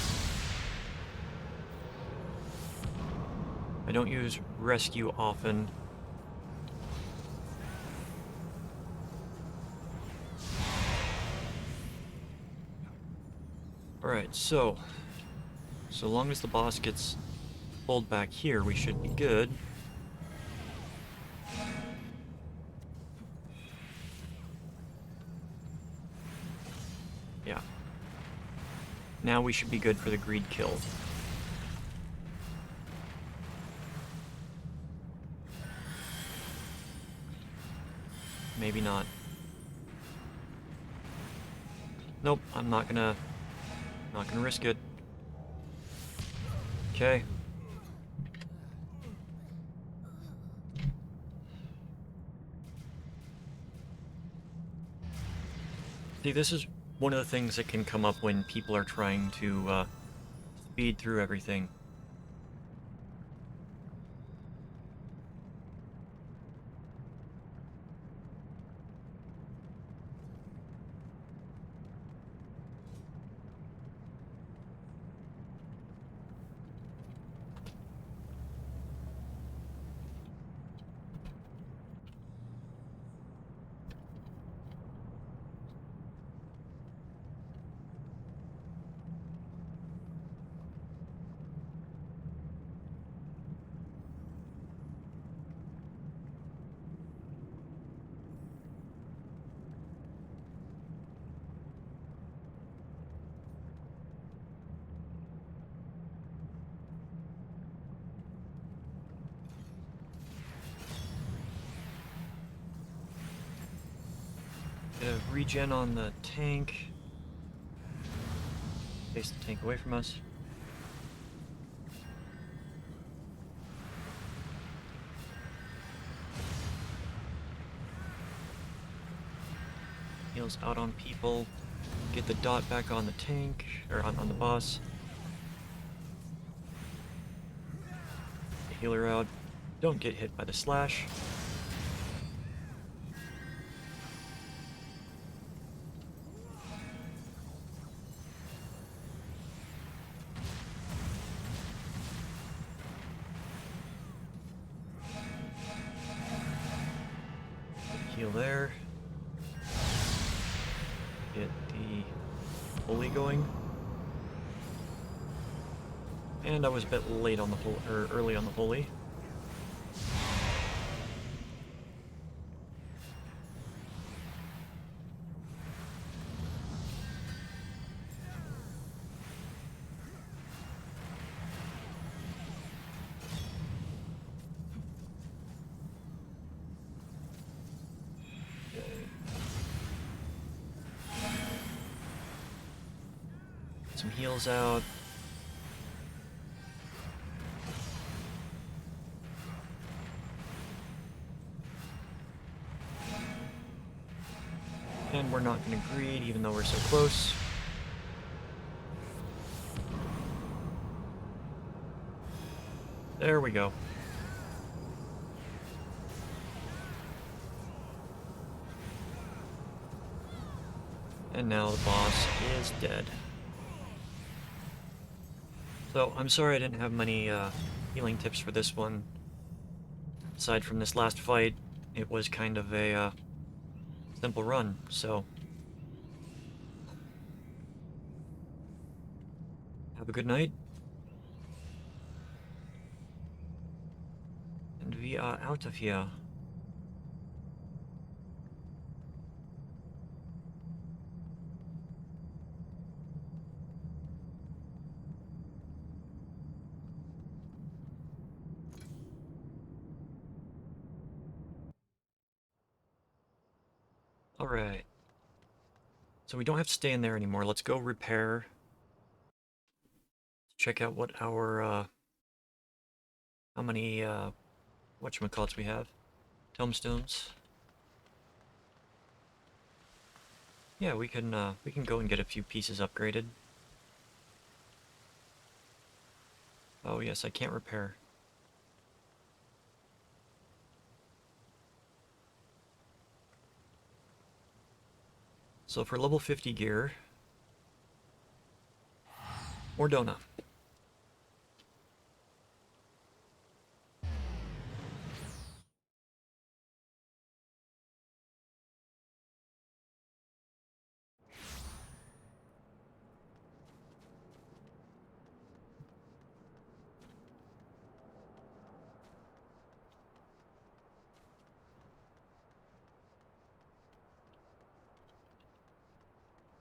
I don't use rescue often. Alright, so long as the boss gets pulled back here, we should be good. Now we should be good for the greed kill. Maybe not. Nope, I'm not gonna risk it. Okay. See, this is one of the things that can come up when people are trying to speed through everything. Get a regen on the tank. Chase the tank away from us. Heals out on people. Get the dot back on the tank, or on the boss. Healer out. Don't get hit by the slash. Heal there. Get the holy going. And I was a bit late on the early on the holy. Some heals out. And we're not going to greed, even though we're so close. There we go. And now the boss is dead. So, I'm sorry I didn't have many healing tips for this one. Aside from this last fight, it was kind of a simple run, so... Have a good night. And we are out of here. Alright. So we don't have to stay in there anymore. Let's go repair. Check out what our, how many, whatchamacallits we have. Tombstones. Yeah, we can go and get a few pieces upgraded. Oh yes, I can't repair. So for level 50 gear, Ordona.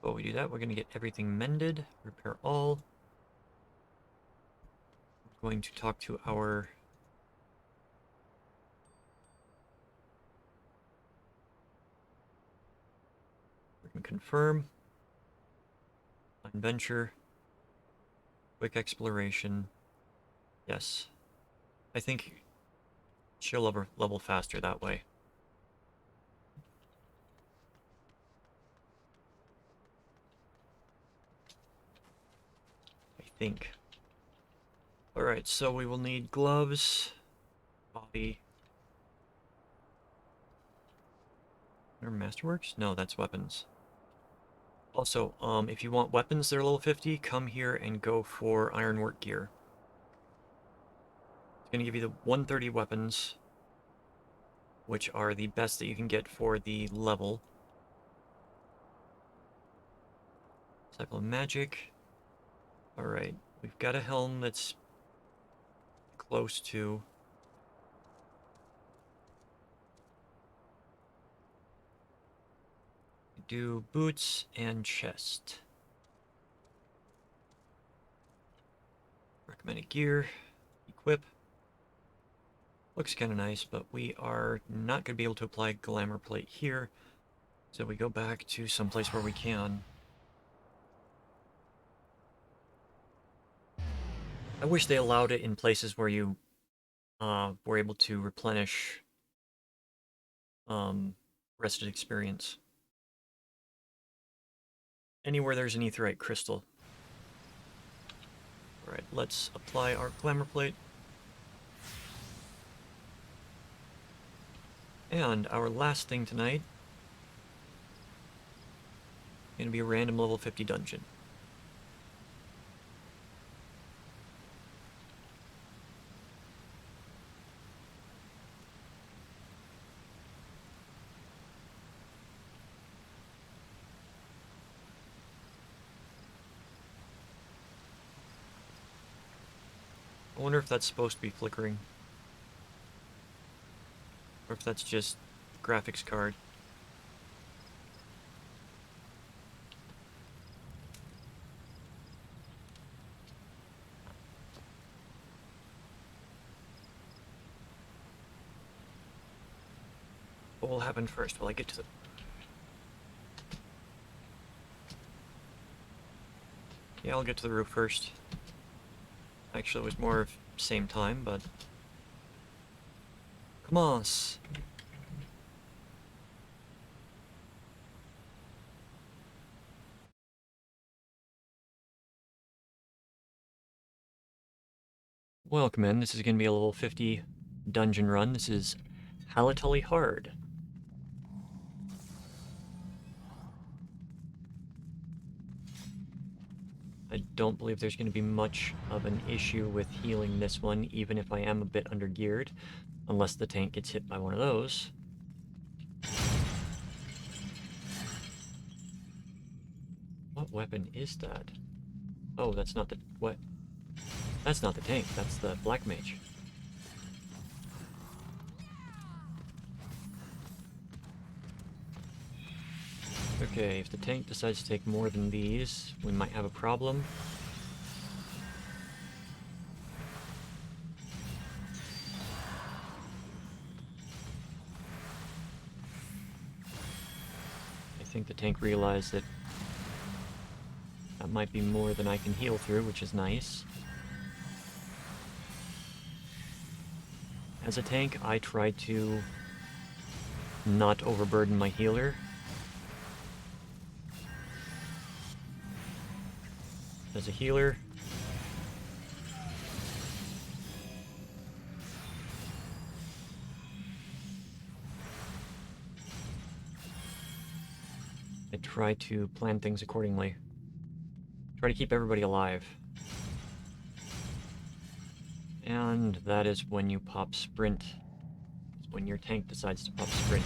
Before we do that, we're going to get everything mended, repair all. We're going to talk to our... We're going to confirm. Venture. Quick exploration. Yes. I think she'll level faster that way. I think. Alright, so we will need gloves, body. Or Masterworks? No, that's weapons. Also, if you want weapons that are level 50, come here and go for ironwork gear. It's going to give you the 130 weapons, which are the best that you can get for the level. Cycle of Magic. Alright, we've got a helm that's close to... Do boots and chest. Recommended gear. Equip. Looks kind of nice, but we are not going to be able to apply Glamour Plate here. So we go back to someplace where we can. I wish they allowed it in places where you were able to replenish rested experience. Anywhere there's an aetheryte crystal. Alright, let's apply our Glamour Plate. And our last thing tonight is going to be a random level 50 dungeon. I wonder if that's supposed to be flickering. Or if that's just graphics card. What will happen first? Will I get to the... Yeah, I'll get to the roof first. Actually, it was more of same time, but... Come on! Welcome in. This is going to be a level 50 dungeon run. This is Halatully Hard. I don't believe there's going to be much of an issue with healing this one, even if I am a bit under-geared, unless the tank gets hit by one of those. What weapon is that? Oh, that's not the... what? That's not the tank, that's the Black Mage. Okay, if the tank decides to take more than these, we might have a problem. I think the tank realized that that might be more than I can heal through, which is nice. As a tank, I try to not overburden my healer. As a healer, I try to plan things accordingly. Try to keep everybody alive. And that is when you pop sprint. It's when your tank decides to pop sprint.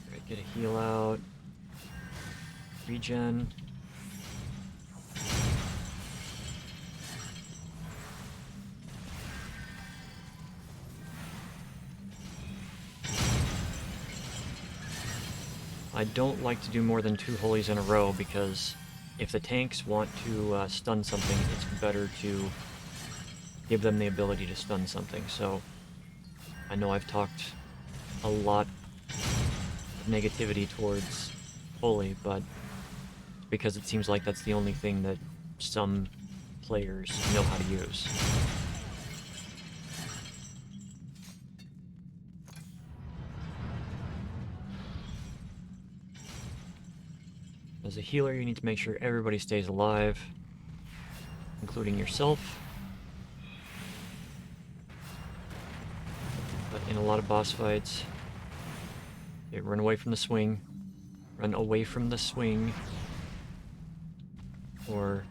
Alright, get a heal out. Regen. I don't like to do more than 2 holies in a row, because if the tanks want to stun something, it's better to give them the ability to stun something. So I know I've talked a lot of negativity towards holy, but because it seems like that's the only thing that some players know how to use. As a healer, you need to make sure everybody stays alive, including yourself. But in a lot of boss fights, okay, run away from the swing. Run away from the swing. Or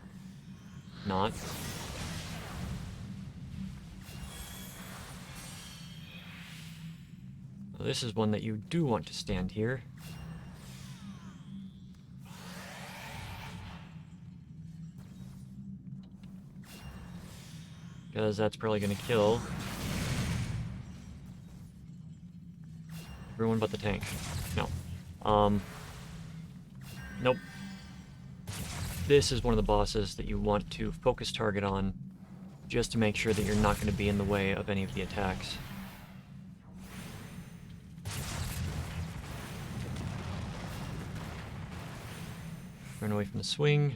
not. Well, this is one that you do want to stand here. Because that's probably going to kill everyone but the tank. No. Nope. This is one of the bosses that you want to focus target on, just to make sure that you're not going to be in the way of any of the attacks. Run away from the swing.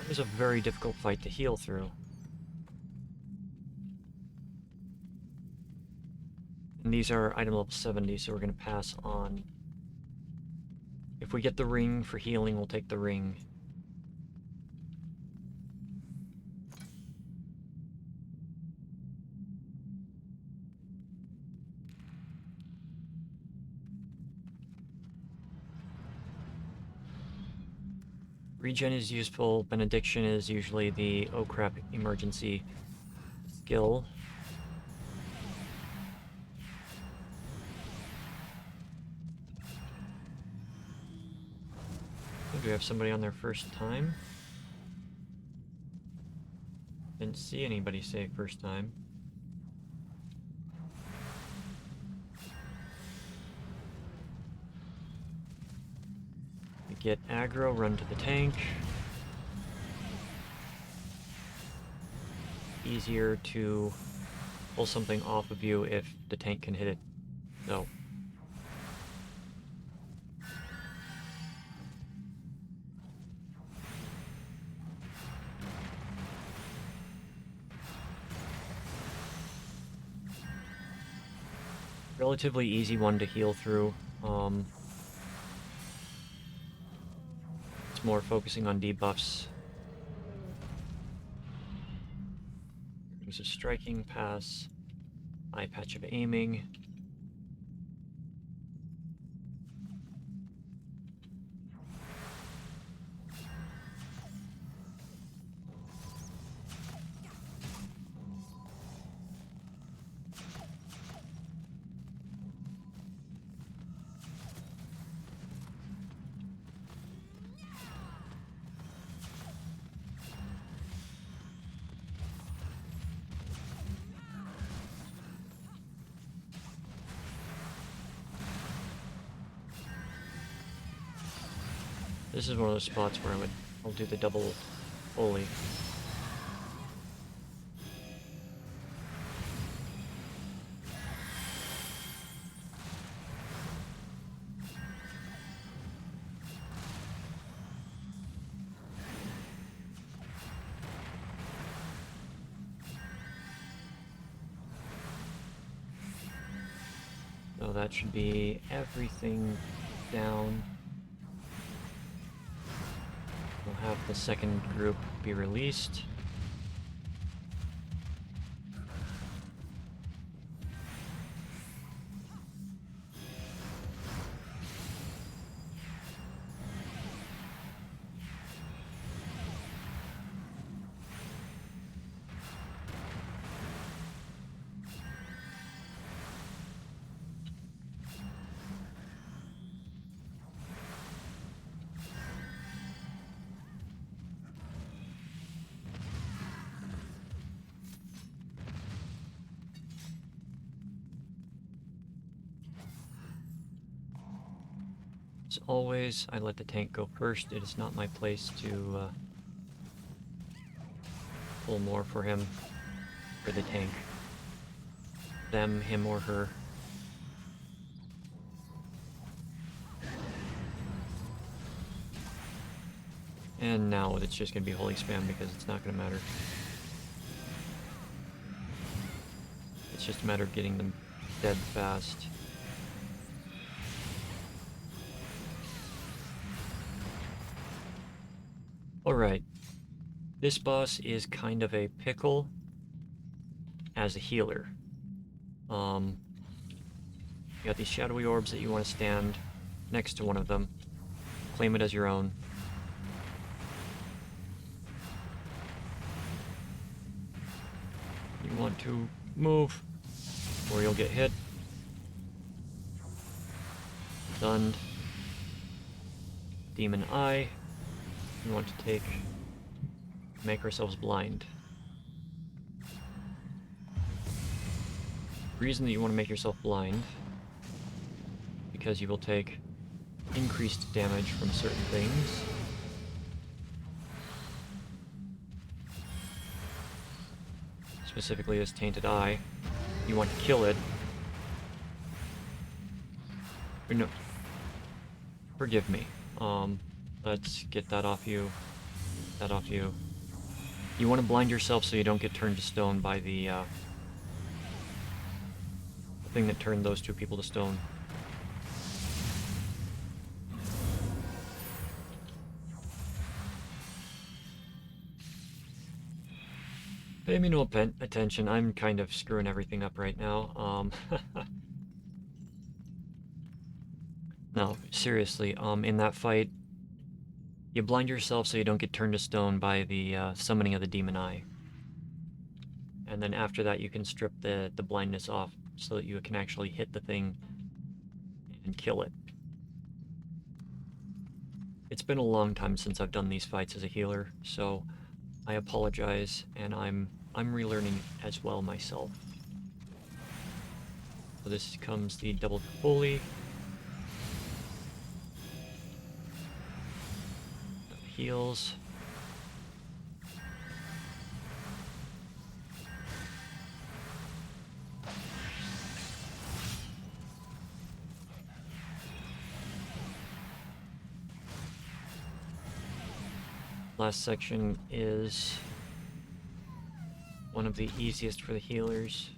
It was a very difficult fight to heal through. And these are item level 70, so we're going to pass on. If we get the ring for healing, we'll take the ring. Regen is useful. Benediction is usually the oh crap emergency skill. Oh, do we have somebody on their first time? Didn't see anybody say first time. Get aggro, run to the tank. Easier to pull something off of you if the tank can hit it. So. Relatively easy one to heal through. More focusing on debuffs. There's a striking pass, eye patch of aiming. This is one of those spots where I'll do the double holy. So that should be everything down. We'll have the second group be released. As always, I let the tank go first. It is not my place to pull more for him, for the tank. Them, him, or her. And now it's just going to be holy spam because it's not going to matter. It's just a matter of getting them dead fast. Alright. This boss is kind of a pickle as a healer. You got these shadowy orbs that you want to stand next to one of them. Claim it as your own. You want to move, or you'll get hit. Stunned. Demon Eye. We want to make ourselves blind. The reason that you want to make yourself blind, because you will take increased damage from certain things. Specifically this Tainted Eye. You want to kill it. Or no. Forgive me. Let's get that off you. That off you. You want to blind yourself so you don't get turned to stone by the thing that turned those two people to stone. Pay me no attention. I'm kind of screwing everything up right now. No, seriously. In that fight, you blind yourself so you don't get turned to stone by the summoning of the Demon Eye. And then after that, you can strip the blindness off so that you can actually hit the thing and kill it. It's been a long time since I've done these fights as a healer, so I apologize, and I'm relearning as well myself. So this comes the double pulley. Heals. Last section is one of the easiest for the healers.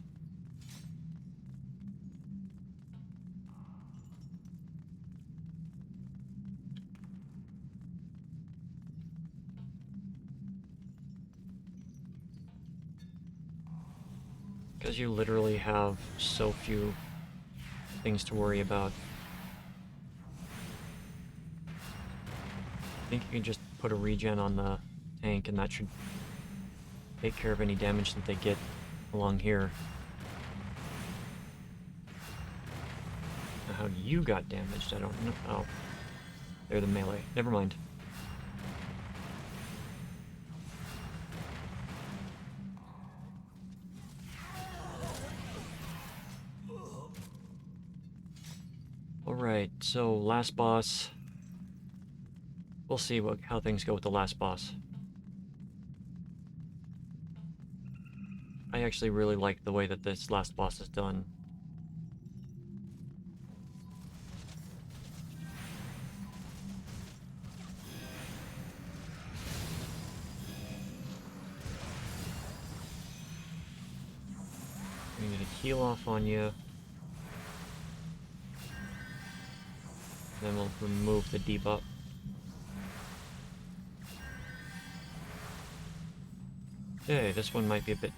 Because you literally have so few things to worry about. I think you can just put a regen on the tank and that should take care of any damage that they get along here. Now how you got damaged, I don't know. Oh, they're the melee. Never mind. Alright, so last boss. We'll see how things go with the last boss. I actually really like the way that this last boss is done. We need to heal off on you. Then we'll remove the debuff. Okay, this one might be a bit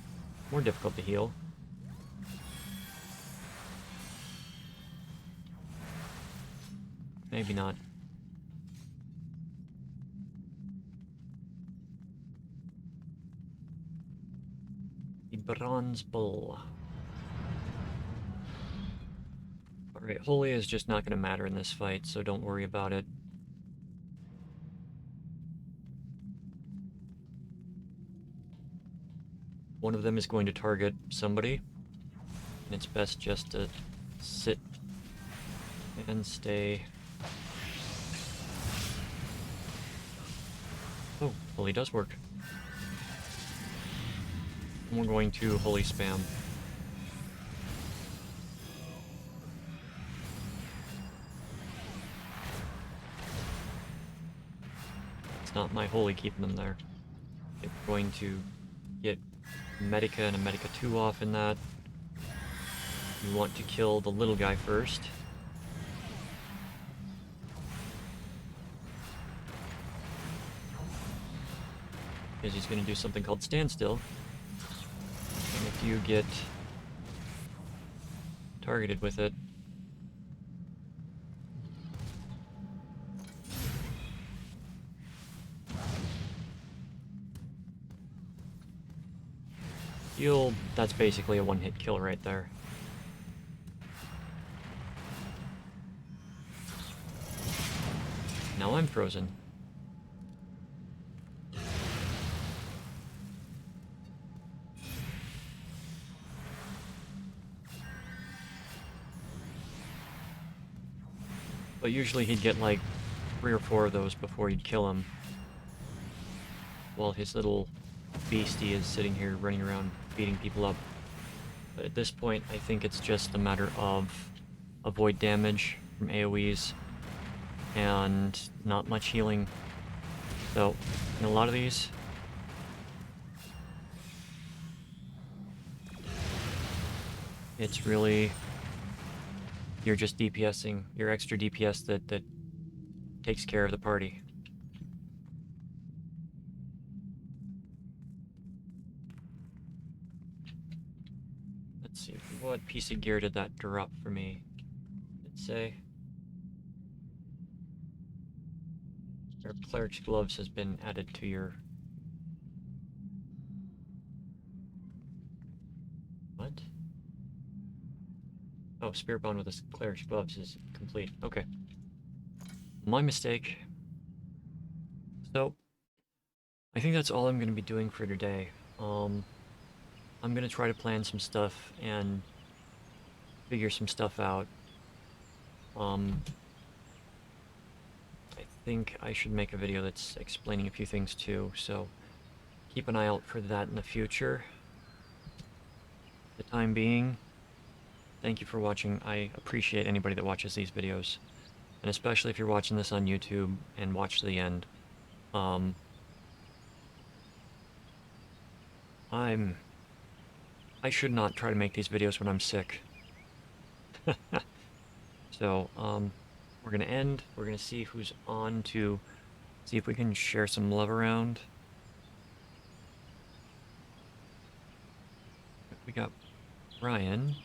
more difficult to heal. Maybe not. The Bronze Bull. Alright, Holy is just not going to matter in this fight, so don't worry about it. One of them is going to target somebody, and it's best just to sit and stay Holy does work. And we're going to holy spam. It's not my holy keeping them there. It's going to get Medica and a Medica 2 off in that. You want to kill the little guy first. Because he's going to do something called standstill. And if you get targeted with it, that's basically a one-hit kill right there. Now I'm frozen. But usually he'd get like 3 or 4 of those before you'd kill him. While his little beastie is sitting here running around beating people up. But at this point, I think it's just a matter of avoid damage from AoEs and not much healing. So, in a lot of these, it's really, you're just DPSing, your extra DPS that takes care of the party. Let's see, what piece of gear did that drop for me? Let's say our cleric's gloves has been added to your... What? Oh, Spirit Bond with the cleric's gloves is complete. Okay. My mistake. So, I think that's all I'm going to be doing for today. I'm going to try to plan some stuff and figure some stuff out. I think I should make a video that's explaining a few things too, so keep an eye out for that in the future. For the time being, thank you for watching. I appreciate anybody that watches these videos, and especially if you're watching this on YouTube and watch to the end. I should not try to make these videos when I'm sick. So, we're gonna end. We're gonna see who's on to see if we can share some love around. We got Ryan.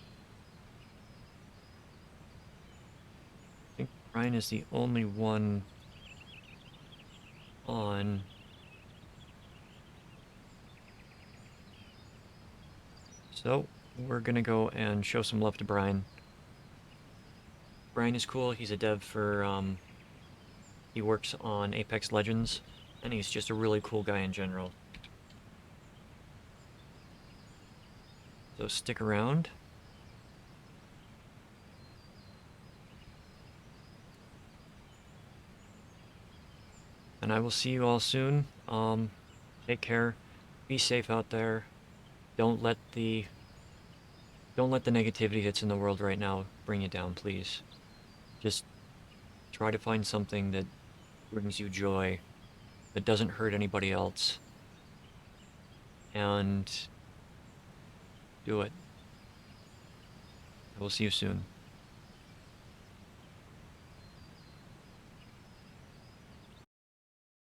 I think Ryan is the only one on. So, we're gonna go and show some love to Brian. Brian is cool. He's a dev for, he works on Apex Legends, and he's just a really cool guy in general. So stick around. And I will see you all soon. Take care. Be safe out there. Don't let the negativity that's in the world right now bring you down, please. Just try to find something that brings you joy, that doesn't hurt anybody else, and do it. I will see you soon.